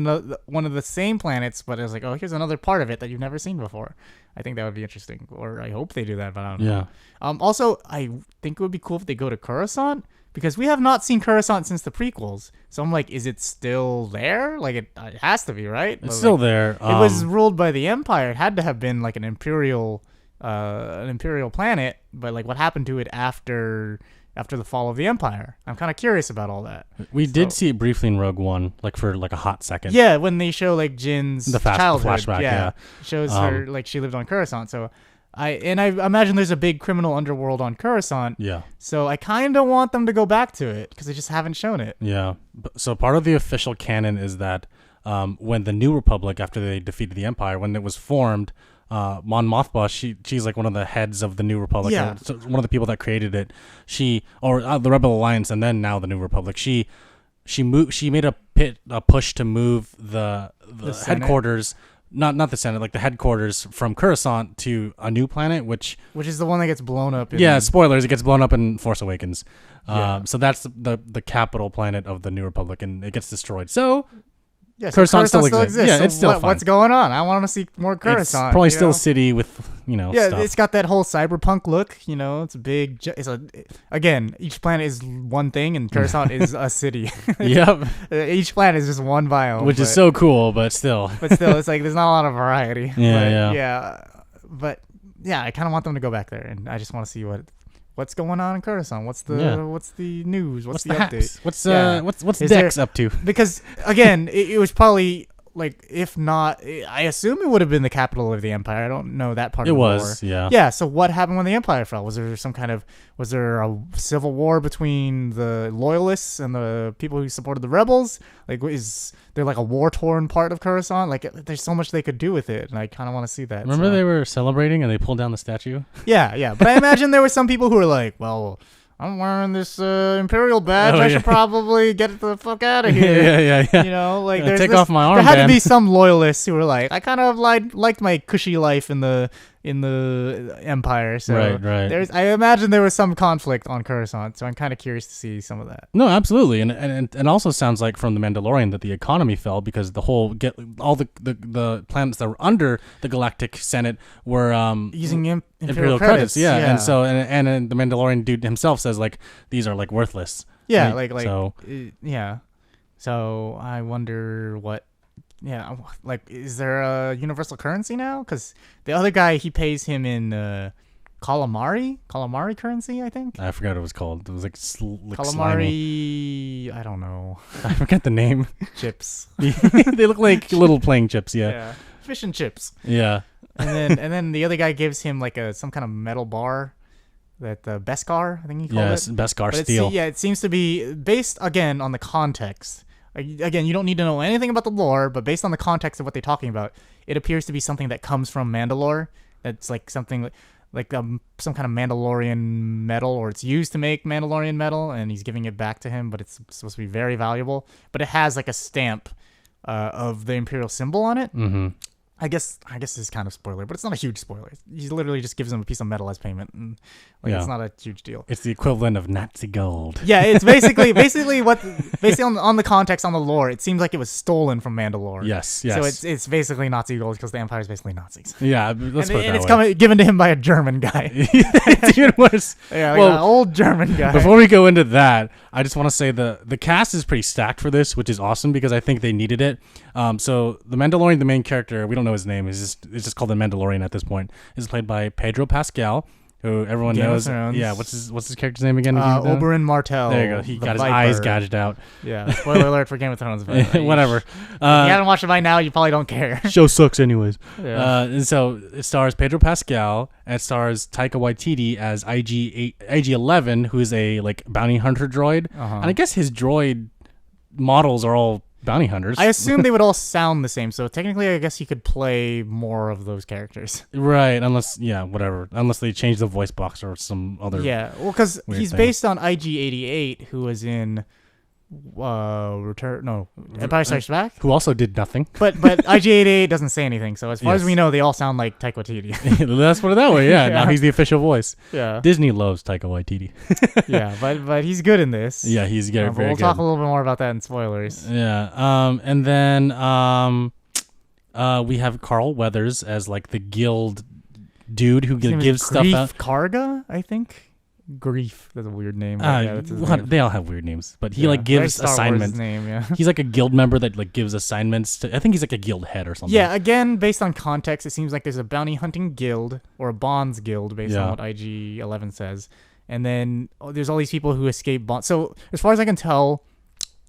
one of the same planets, but it was like, oh, here's another part of it that you've never seen before. I think that would be interesting, or I hope they do that, but I don't know. Also, I think it would be cool if they go to Coruscant, because we have not seen Coruscant since the prequels. So I'm like, is it still there? Like, it has to be, right? It's still there. It was ruled by the Empire. It had to have been like an imperial planet. But like, what happened to it after the fall of the Empire? I'm kind of curious about all that. We did see it briefly in Rogue One, like for like a hot second. Yeah, when they show like Jin's childhood. Flashback. Yeah, shows her like she lived on Coruscant. So I imagine there's a big criminal underworld on Coruscant. Yeah. So I kind of want them to go back to it because they just haven't shown it. Yeah. So part of the official canon is that when the New Republic, after they defeated the Empire, when it was formed, Mon Mothma, she's like one of the heads of the New Republic. Yeah. One of the people that created it. The Rebel Alliance, and then now the New Republic. She made a push to move the headquarters. Not the Senate, like the headquarters from Coruscant to a new planet, which is the one that gets blown up. Spoilers, it gets blown up in Force Awakens. So that's the capital planet of the New Republic, and it gets destroyed. So Coruscant still exists. Yeah, so it's still fine. What's going on? I want to see more Coruscant. It's probably still a city with stuff. It's got that whole cyberpunk look. It's a big. Again, each planet is one thing, and Coruscant is a city. Yep. Each planet is just one biome, which is so cool, but still. It's like there's not a lot of variety. But I kind of want them to go back there, and I just want to see what's going on in Coruscant. What's the news? What's the update? What's Dex up to? Because again, it was probably like, if not, I assume it would have been the capital of the Empire. I don't know that part of the war. It was, yeah. Yeah, so what happened when the Empire fell? Was there a civil war between the loyalists and the people who supported the rebels? Like, is there like a war-torn part of Coruscant? Like, there's so much they could do with it, and I kind of want to see that. Remember they were celebrating and they pulled down the statue? Yeah. But I imagine there were some people who were like, well, I'm wearing this Imperial badge. I should probably get the fuck out of here. Yeah. Take off my armband. There had to be some loyalists who were like, I kind of liked my cushy life in the Empire. So right. I imagine there was some conflict on Coruscant. So I'm kind of curious to see some of that. No, absolutely, and also sounds like from the Mandalorian that the economy fell because all the planets that were under the Galactic Senate were using Imperial credits. Yeah, and so and the Mandalorian dude himself says like these are like worthless. Yeah, So I wonder what. Yeah, like, is there a universal currency now? Because the other guy, he pays him in calamari currency, I think. I forgot what it was called. It was like calamari. Slimy. I don't know. I forget the name. Chips. They look like little playing chips. Yeah. Fish and chips. Yeah. And then the other guy gives him like some kind of metal bar. That the Beskar, I think he called it. Yes, Beskar steel. It seems to be based again on the context. Again, you don't need to know anything about the lore, but based on the context of what they're talking about, it appears to be something that comes from Mandalore. It's like something like some kind of Mandalorian metal, or it's used to make Mandalorian metal, and he's giving it back to him, but it's supposed to be very valuable. But it has like a stamp of the Imperial symbol on it. Mm-hmm. I guess this is kind of spoiler, but it's not a huge spoiler. He literally just gives him a piece of metal as payment, and it's not a huge deal. It's the equivalent of Nazi gold. Yeah, it's basically on the context, on the lore, it seems like it was stolen from Mandalore. Yes. So it's basically Nazi gold because the Empire is basically Nazis. Yeah, let's put it that way. And it's given to him by a German guy. It's even worse. Yeah, an old German guy. Before we go into that, I just want to say the cast is pretty stacked for this, which is awesome because I think they needed it. So the Mandalorian, the main character, we don't know his name. It's just called the Mandalorian at this point. Is played by Pedro Pascal, who everyone knows. Yeah, what's his character's name again? Oberyn Martell. There you go. He got his eyes gouged out. Yeah. Spoiler alert for Game of Thrones. Whatever. If you haven't watched it by now, you probably don't care. Show sucks anyways. Yeah. And so it stars Pedro Pascal, and it stars Taika Waititi as IG-11, who is a like bounty hunter droid. And I guess his droid models are all bounty hunters. I assume they would all sound the same, so technically I guess he could play more of those characters. Right, unless they change the voice box or some other. Yeah, well, because he's based on IG-88, who was in Empire Strikes Back, who also did nothing. But IG-88 doesn't say anything, so as far as we know, they all sound like Taika Waititi. Let's put it that way. Yeah, now he's the official voice. Yeah, Disney loves Taika Waititi. Yeah, but he's good in this. Yeah, he's very good. We'll talk a little bit more about that in spoilers. Yeah, and then we have Carl Weathers as like the guild dude who gives stuff out. Karga, I think. Grief. That's a weird name. They all have weird names, but he like gives assignments. He's like a guild member that like gives assignments to. I think he's like a guild head or something. Yeah. Again, based on context, it seems like there's a bounty hunting guild or a bonds guild based on what IG-11 says, and then there's all these people who escape bonds. So as far as I can tell,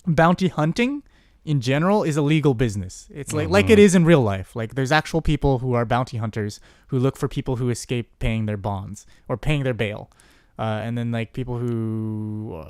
bounty hunting in general is a legal business. It's like it is in real life. Like there's actual people who are bounty hunters who look for people who escape paying their bonds or paying their bail. And then like people who,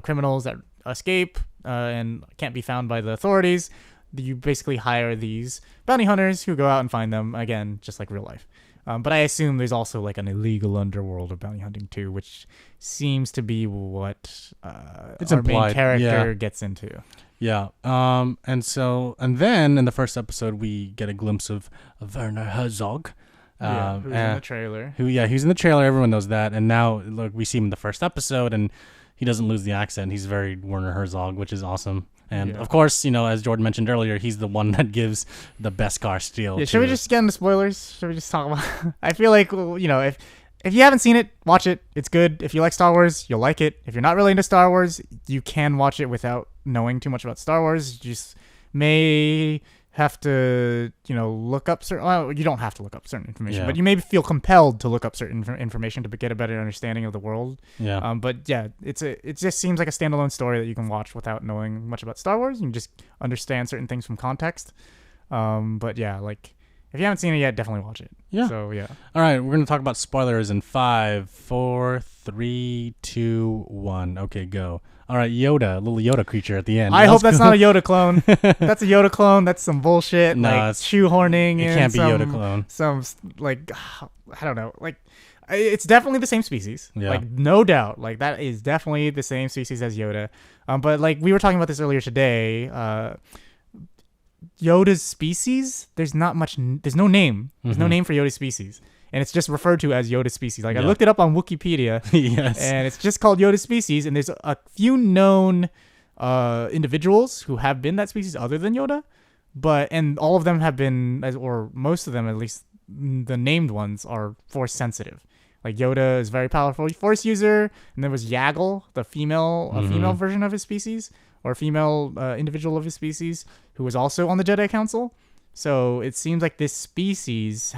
criminals that escape and can't be found by the authorities, you basically hire these bounty hunters who go out and find them, again, just like real life. But I assume there's also like an illegal underworld of bounty hunting too, which seems to be what our main character gets into. Yeah. And then in the first episode, we get a glimpse of Werner Herzog. Who's in the trailer. He's in the trailer. Everyone knows that. And now, look, we see him in the first episode, and he doesn't lose the accent. He's very Werner Herzog, which is awesome. And of course, as Jordan mentioned earlier, he's the one that gives the Beskar steel. Yeah, should we just get into spoilers? Should we just talk about? I feel like if you haven't seen it, watch it. It's good. If you like Star Wars, you'll like it. If you're not really into Star Wars, you can watch it without knowing too much about Star Wars. You just may have to, look up certain. Well, you don't have to look up certain information, but you may feel compelled to look up certain information to get a better understanding of the world. Yeah. But yeah, it just seems like a standalone story that you can watch without knowing much about Star Wars. You can just understand certain things from context. But yeah, like if you haven't seen it yet, definitely watch it. Yeah. So yeah. All right, we're gonna talk about spoilers in 5, 4, 3, 2, 1. Okay, go. All right, Yoda, a little Yoda creature at the end. I hope that's not a Yoda clone. That's a Yoda clone. That's some bullshit. No, like shoehorning. It can't be Yoda clone. Some like I don't know. Like it's definitely the same species. Yeah. Like no doubt. Like that is definitely the same species as Yoda. But like we were talking about this earlier today. Yoda's species. There's no name. There's no name for Yoda's species. And it's just referred to as Yoda species. Like I looked it up on Wikipedia. Yes. And it's just called Yoda species. And there's a few known individuals who have been that species other than Yoda. And all of them have been, or most of them at least, the named ones are force sensitive. Like Yoda is a very powerful force user. And there was Yaddle, the female version of his species, or a female individual of his species, who was also on the Jedi Council. So it seems like this species,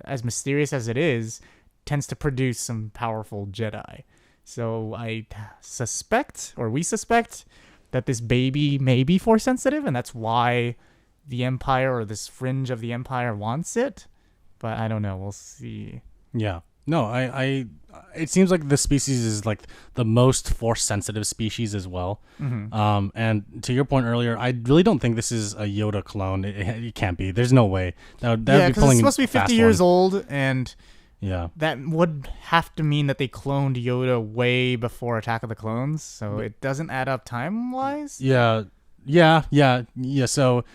as mysterious as it is, tends to produce some powerful Jedi. So we suspect that this baby may be force sensitive, and that's why the Empire or this fringe of the Empire wants it. But I don't know. We'll see. Yeah. No, it seems like the species is like the most force sensitive species as well. Mm-hmm. And to your point earlier, I really don't think this is a Yoda clone. It can't be. There's no way. That would be pulling. It's supposed to be 50 years old, and yeah, that would have to mean that they cloned Yoda way before Attack of the Clones. So it doesn't add up time wise. Yeah. So.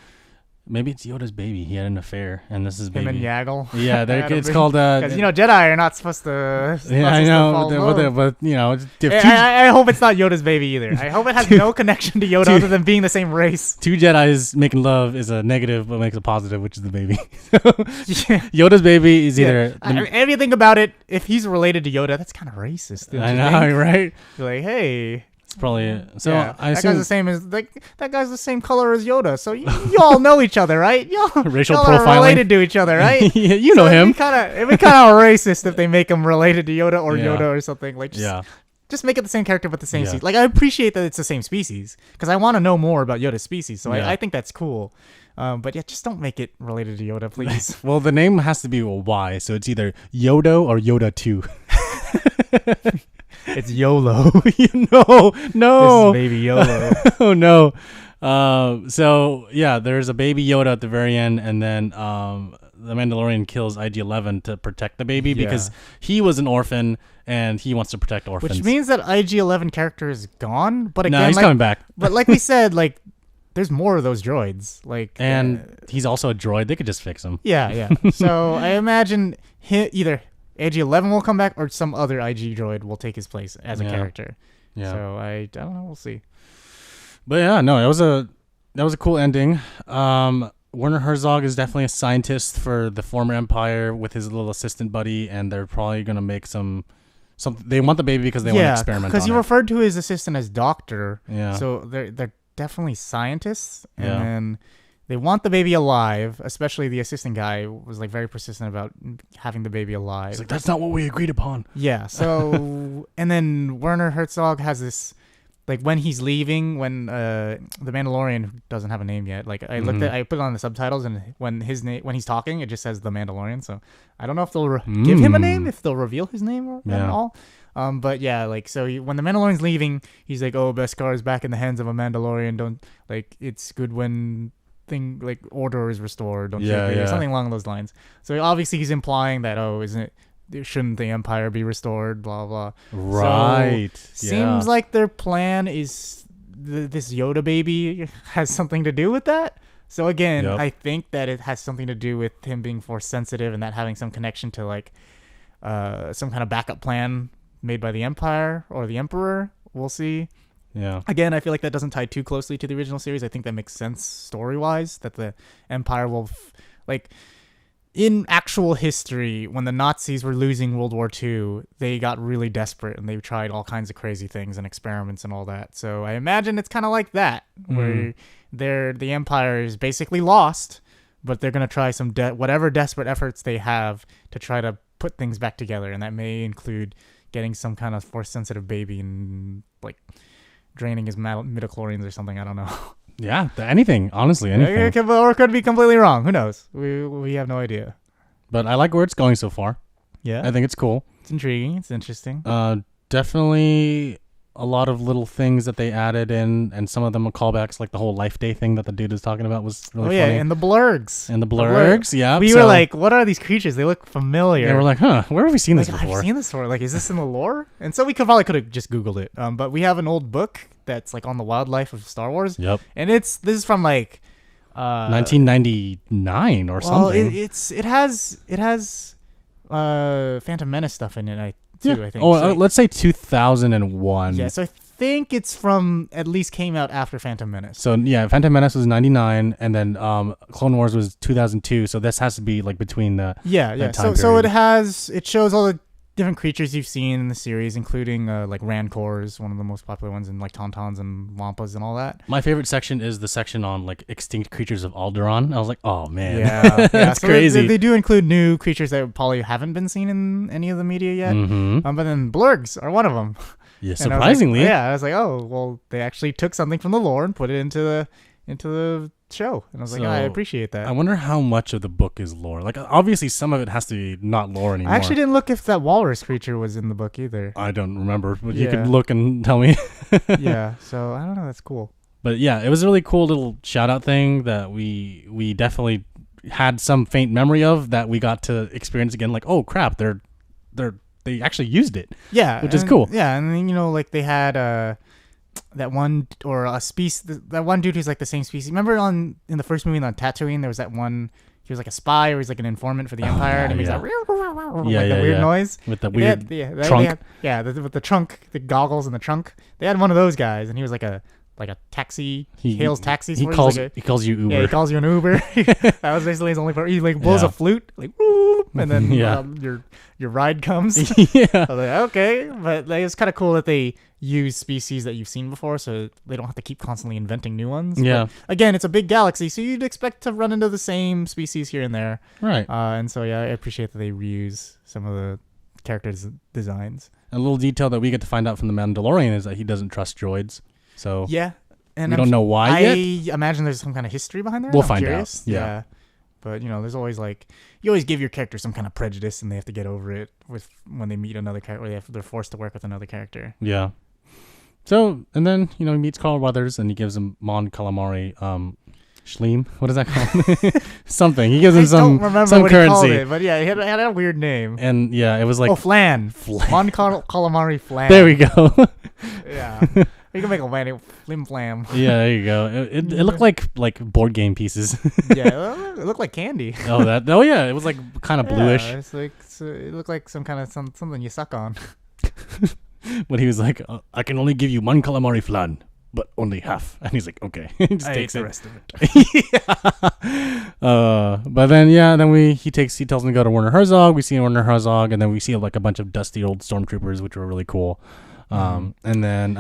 Maybe it's Yoda's baby. He had an affair, and this is baby. Him and Yaddle. Yeah, it's called. Because Jedi are not supposed to. Yeah, I know, but I hope it's not Yoda's baby either. I hope it has no connection to Yoda other than being the same race. Two Jedis making love is a negative, but makes a positive, which is the baby. Yoda's baby is either. If you think about it, if he's related to Yoda, that's kind of racist. I know, right? You're like, hey. It's probably it. So I assume that guy's the same color as Yoda. So you all know each other, right? Y'all racial profiling are related to each other, right? Yeah, you know him. It'd be kind of racist if they make him related to Yoda or Yoda or something. Like just make it the same character but the same species. Like I appreciate that it's the same species because I want to know more about Yoda's species. So I think that's cool. But just don't make it related to Yoda, please. Well, the name has to be a Y, so it's either Yoda or Yoda 2. It's YOLO. No. This is baby YOLO. Oh, no. So, yeah, there's a baby Yoda at the very end, and then the Mandalorian kills IG-11 to protect the baby because he was an orphan, and he wants to protect orphans. Which means that IG-11 character is gone, but again... No, he's coming back. But like we said, like, there's more of those droids. And he's also a droid. They could just fix him. Yeah. So I imagine either... IG-11 will come back, or some other IG droid will take his place as a character. Yeah. So I don't know. We'll see. But yeah, no, that was a cool ending. Werner Herzog is definitely a scientist for the former Empire with his little assistant buddy, and they're probably gonna make some. They want the baby because they want to experiment. Because he referred to his assistant as Doctor. Yeah. So they're definitely scientists, and they want the baby alive, especially the assistant guy was like very persistent about having the baby alive. He's like, that's not what we agreed upon. Yeah. So, and then Werner Herzog has like when he's leaving, when the Mandalorian doesn't have a name yet. Like I I put it on the subtitles, and when he's talking, it just says the Mandalorian. So I don't know if they'll give him a name, if they'll reveal his name at all. But yeah, like so when the Mandalorian's leaving, he's like, "Oh, Beskar is back in the hands of a Mandalorian. Don't like it's good when like order is restored. Don't or something along those lines." So obviously he's implying that shouldn't the Empire be restored? Blah blah. Right. So, seems like their plan is this Yoda baby has something to do with that. So again, I think that it has something to do with him being force sensitive and that having some connection to like some kind of backup plan made by the Empire or the Emperor. We'll see. Yeah. Again, I feel like that doesn't tie too closely to the original series. I think that makes sense story-wise, that the Empire will in actual history, when the Nazis were losing World War II, they got really desperate and they tried all kinds of crazy things and experiments and all that. So I imagine it's kind of like that, where the Empire is basically lost, but they're going to try some whatever desperate efforts they have to try to put things back together, and that may include getting some kind of force-sensitive baby and like draining his midichlorians or something. I don't know. Yeah, anything. Honestly, anything. Or it could be completely wrong. Who knows? We have no idea. But I like where it's going so far. Yeah. I think it's cool. It's intriguing. It's interesting. Definitely a lot of little things that they added in, and some of them are callbacks, like the whole Life Day thing that the dude was talking about was really funny. And the blurgs. Yeah. We were like, what are these creatures? They look familiar. Yeah, we're like, where have we seen this before? I've seen this before. Like, is this in the lore? And so we probably could have just Googled it. But we have an old book that's like on the wildlife of Star Wars. Yep. And this is from like 1999 or something. It has Phantom Menace stuff in it, I think. Oh, let's say 2001. Yeah, so I think it's at least came out after Phantom Menace. So yeah, Phantom Menace was 99, and then Clone Wars was 2002. So this has to be like between the that time period. It shows all the different creatures you've seen in the series, including like Rancors, one of the most popular ones, and like Tauntauns and Wampas and all that. My favorite section is the section on like extinct creatures of Alderaan. I was like, oh man, that's so crazy. They do include new creatures that probably haven't been seen in any of the media yet. But then blurgs are one of them. Yeah, surprisingly. I was like, oh well, they actually took something from the lore and put it into the show, and I was like, I appreciate that. I wonder how much of the book is lore. Like, obviously, some of it has to be not lore anymore. I actually didn't look if that walrus creature was in the book either. I don't remember, but you could look and tell me. Yeah, so I don't know. That's cool. But yeah, it was a really cool little shout out thing that we definitely had some faint memory of that we got to experience again. Like, oh crap, they actually used it. Yeah, which is cool. Yeah, and then like they had that one or a species, that one dude who's like the same species. Remember in the first movie on Tatooine, there was that one. He was like a spy, or he's like an informant for the Empire, and he makes that weird noise with the weird trunk. With the trunk, the goggles and the trunk. They had one of those guys, and he was like a taxi. He hails taxis. He calls you Uber. Yeah, he calls you an Uber. That was basically his only part. He like blows a flute, like whoop, and then your ride comes. Yeah. I was like, okay, but like, it's kind of cool that they use species that you've seen before, so they don't have to keep constantly inventing new ones. Yeah. But again, it's a big galaxy, so you'd expect to run into the same species here and there. Right. And so I appreciate that they reuse some of the characters' designs. A little detail that we get to find out from the Mandalorian is that he doesn't trust droids. So yeah, and we don't know why yet. I imagine there's some kind of history behind there. We'll find out. Yeah. But there's always you always give your character some kind of prejudice, and they have to get over it when they meet another character, or they're forced to work with another character. Yeah. So, and then, he meets Carl Weathers, and he gives him Mon Calamari, Schleem. What is that called? Something. He gives him some currency. He called it, but yeah, he had a weird name. And yeah, it was like... Flan. Mon Calamari Flan. There we go. Yeah. You can make a wedding flim flam. Yeah, there you go. It looked like board game pieces. Yeah, it looked like candy. Oh yeah, it was like kind of bluish. Yeah, it's like it looked like some kind of something you suck on. When he was like, I can only give you one calamari flan, but only half. And he's like, okay. He just takes the rest of it. Yeah. But then he tells him to go to Werner Herzog. We see Werner Herzog, and then we see like a bunch of dusty old stormtroopers, which were really cool. And then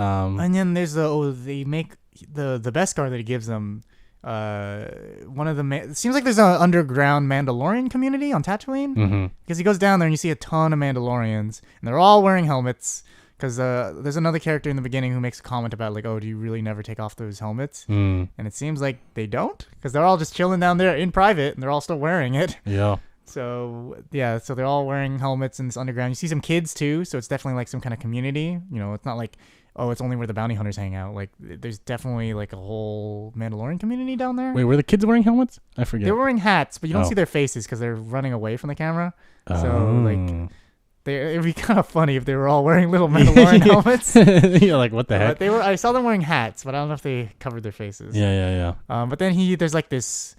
there's they make the Beskar that he gives them. One of the it seems like there's an underground Mandalorian community on Tatooine, because he goes down there and you see a ton of Mandalorians, and they're all wearing helmets, Because there's another character in the beginning who makes a comment about like, oh, do you really never take off those helmets? And it seems like they don't, because they're all just chilling down there in private and they're all still wearing it. Yeah. So so they're all wearing helmets in this underground. You see some kids too, so it's definitely like some kind of community. It's not like, oh, it's only where the bounty hunters hang out. Like, there's definitely like a whole Mandalorian community down there. Wait, were the kids wearing helmets? I forget. They were wearing hats, but you don't see their faces because they're running away from the camera. So like, it'd be kind of funny if they were all wearing little Mandalorian helmets. You're like, what the heck? I saw them wearing hats, but I don't know if they covered their faces. Yeah. But then there's like this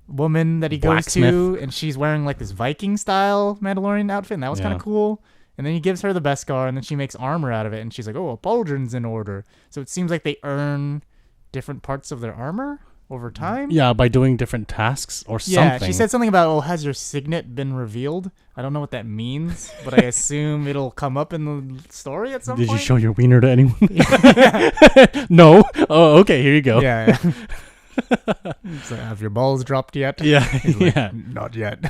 woman that he goes to, and she's wearing like this Viking style Mandalorian outfit, and that was kind of cool. And then he gives her the Beskar, and then she makes armor out of it, and she's like, oh, a pauldron's in order. So it seems like they earn different parts of their armor over time. Yeah, by doing different tasks or something. Yeah, she said something about, oh, has your signet been revealed? I don't know what that means, but I assume it'll come up in the story at some point. Did you show your wiener to anyone? No? Oh, okay, here you go. Yeah. So, have your balls dropped yet? Yeah. Like, not yet.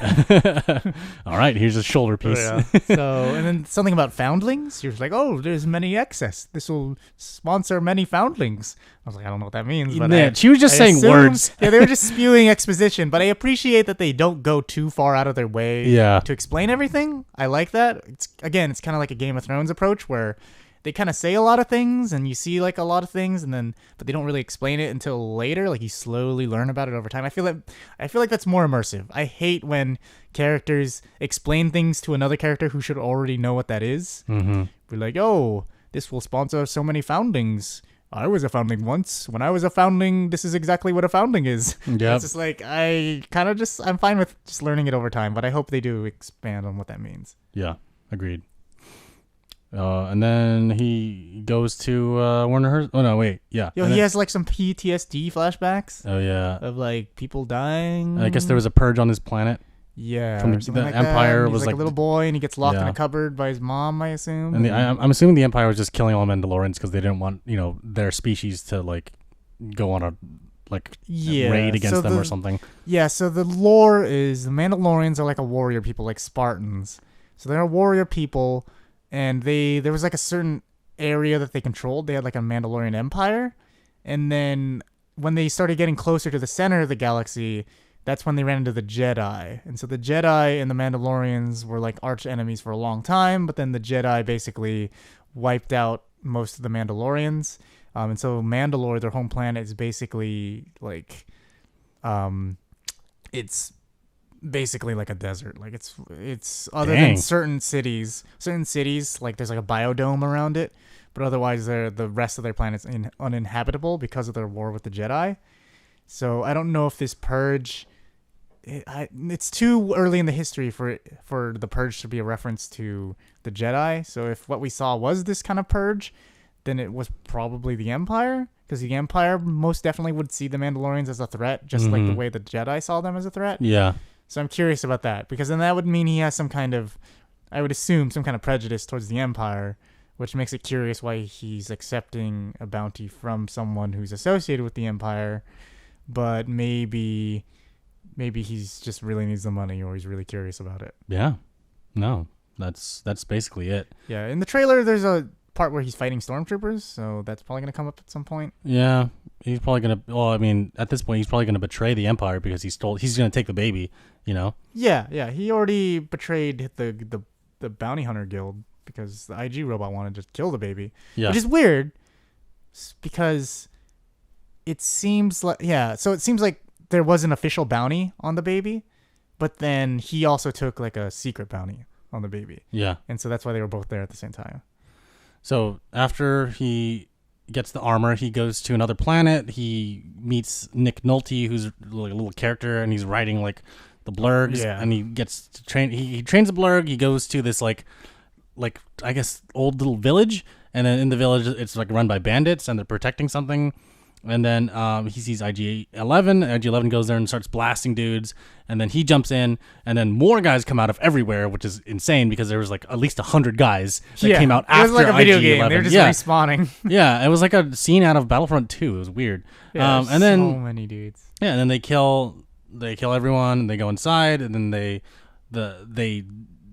All right, here's a shoulder piece. Yeah. So, and then something about foundlings. She was like, oh, there's many excess. This will sponsor many foundlings. I was like, I don't know what that means. But she was just saying words. Yeah, they were just spewing exposition. But I appreciate that they don't go too far out of their way to explain everything. I like that. It's kind of like a Game of Thrones approach where they kind of say a lot of things and you see like a lot of things but they don't really explain it until later. Like you slowly learn about it over time. I feel like that's more immersive. I hate when characters explain things to another character who should already know what that is. Mm-hmm. Be like, oh, this will sponsor so many foundlings. I was a foundling once. When I was a foundling, this is exactly what a foundling is. Yep. It's just like, I'm fine with just learning it over time, but I hope they do expand on what that means. Yeah, agreed. And then he goes to Werner Herzog. Oh, no, wait. Yeah. He has like some PTSD flashbacks. Oh, yeah. Of like people dying. I guess there was a purge on his planet. Yeah. From the like Empire that. was He's like a little boy and he gets locked in a cupboard by his mom, I assume. And I'm assuming the Empire was just killing all Mandalorians because they didn't want, their species to like go on a raid against them or something. Yeah. So the lore is the Mandalorians are like a warrior people, like Spartans. So they're a warrior people. And there was like a certain area that they controlled. They had like a Mandalorian empire. And then when they started getting closer to the center of the galaxy, that's when they ran into the Jedi. And so the Jedi and the Mandalorians were like arch enemies for a long time. But then the Jedi basically wiped out most of the Mandalorians. And so Mandalore, their home planet, is basically like, it's basically like a desert. Like it's other than certain cities like there's like a biodome around it, but otherwise the rest of their planet's uninhabitable because of their war with the Jedi. So I don't know if this purge, it's too early in the history for the purge to be a reference to the Jedi. So if what we saw was this kind of purge, then it was probably the Empire, because the Empire most definitely would see the Mandalorians as a threat, just like the way the Jedi saw them as a threat. Yeah. So I'm curious about that, because then that would mean he has some kind of, I would assume, some kind of prejudice towards the Empire, which makes it curious why he's accepting a bounty from someone who's associated with the Empire. But maybe he's just really needs the money, or he's really curious about it. Yeah. No, that's basically it. Yeah. In the trailer, there's a part where he's fighting stormtroopers, so that's probably going to come up at some point. Yeah. He's probably going to, well, I mean, at this point, he's probably going to betray the Empire because he's going to take the baby, Yeah. He already betrayed the bounty hunter guild because the IG robot wanted to just kill the baby. Yeah. Which is weird because it seems like, so it seems like there was an official bounty on the baby, but then he also took like a secret bounty on the baby. Yeah. And so that's why they were both there at the same time. So after he gets the armor, he goes to another planet. He meets Nick Nolte, who's like a little character, and he's riding like the blurgs. Yeah. And he gets to train. He trains a blurg. He goes to this like I guess old little village, and then in the village it's like run by bandits, and they're protecting something. And then he sees IG-11. IG-11 goes there and starts blasting dudes. And then he jumps in. And then more guys come out of everywhere, which is insane because there was like at least 100 guys that came out after IG-11. It was like a video game. They were just respawning. Yeah, it was like a scene out of Battlefront 2. It was weird. Yeah, and then so many dudes. Yeah, and then they kill everyone. And they go inside. And then they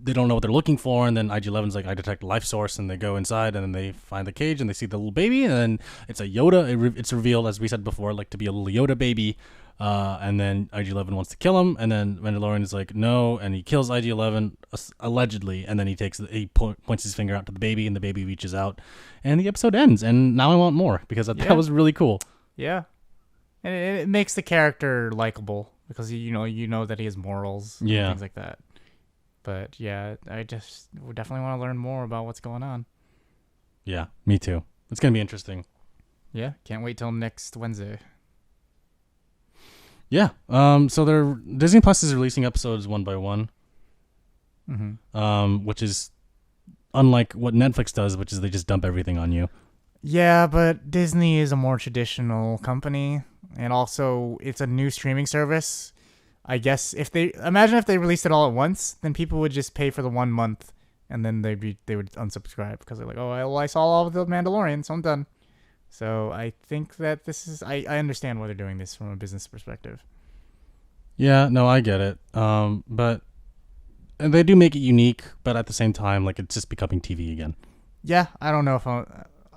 they don't know what they're looking for, and then IG-11's like, I detect life source, and they go inside, and then they find the cage, and they see the little baby, and then it's a Yoda. It's revealed, as we said before, like to be a little Yoda baby, and then IG-11 wants to kill him, and then Mandalorian is like, no, and he kills IG-11 allegedly, and then he points his finger out to the baby, and the baby reaches out, and the episode ends. And now I want more because that was really cool. Yeah, and it makes the character likable because you know that he has morals, and things like that. But yeah, I just definitely want to learn more about what's going on. Yeah, me too. It's gonna be interesting. Yeah, can't wait till next Wednesday. Yeah. So Disney Plus is releasing episodes one by one. Mm-hmm. Which is unlike what Netflix does, which is they just dump everything on you. Yeah, but Disney is a more traditional company, and also it's a new streaming service. I guess if they released it all at once, then people would just pay for the 1 month, and then they would unsubscribe because they're like, oh, well, I saw all of the Mandalorian, so I'm done. So I think that I understand why they're doing this from a business perspective. Yeah, no, I get it. But they do make it unique, but at the same time, like, it's just becoming TV again. Yeah, I don't know if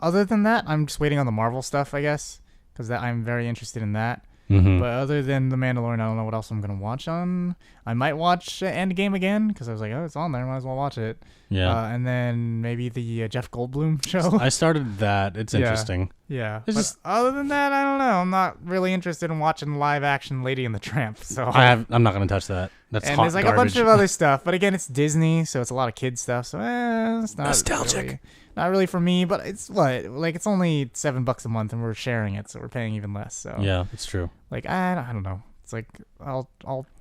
other than that, I'm just waiting on the Marvel stuff, I guess, because I'm very interested in that. Mm-hmm. But other than The Mandalorian, I don't know what else I'm going to watch on. I might watch Endgame again because I was like, oh, it's on there. Might as well watch it. Yeah. And then maybe the Jeff Goldblum show. I started that. It's interesting. Yeah. Other than that, I don't know. I'm not really interested in watching live action Lady and the Tramp. So I'm not going to touch that. That's and hot there's like garbage. A bunch of other stuff. But again, it's Disney, so it's a lot of kids stuff. So it's not nostalgic. Not really for me, but it's it's only $7 a month, and we're sharing it, so we're paying even less. So yeah, it's true. Like I don't know. It's like I'll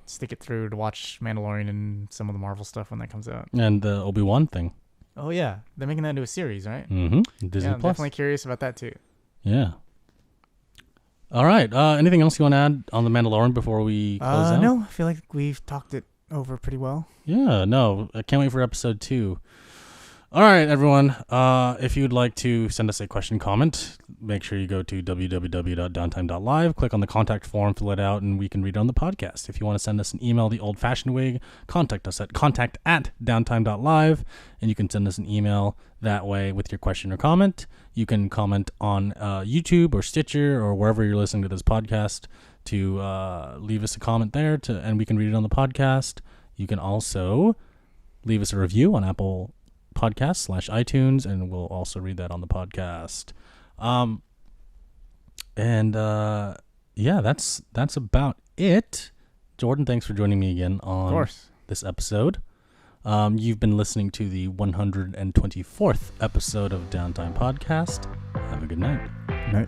stick it through to watch Mandalorian and some of the Marvel stuff when that comes out. And the Obi-Wan thing. Oh yeah, they're making that into a series, right? Mm-hmm. Disney I'm Plus. definitely curious about that too. Yeah. All right. Anything else you want to add on the Mandalorian before we close out? No, I feel like we've talked it over pretty well. Yeah. No, I can't wait for episode 2. All right, everyone. If you'd like to send us a question, comment, make sure you go to www.Downtime.Live, click on the contact form, fill it out, and we can read it on the podcast. If you want to send us an email the old-fashioned way, contact us at contact@Downtime.Live, and you can send us an email that way with your question or comment. You can comment on YouTube or Stitcher or wherever you're listening to this podcast to leave us a comment there, and we can read it on the podcast. You can also leave us a review on Apple Podcast /iTunes, and we'll also read that on the podcast. Yeah, that's about it. Jordan, thanks for joining me again on this episode. You've been listening to the 124th episode of Downtime Podcast. Have a good night. Night.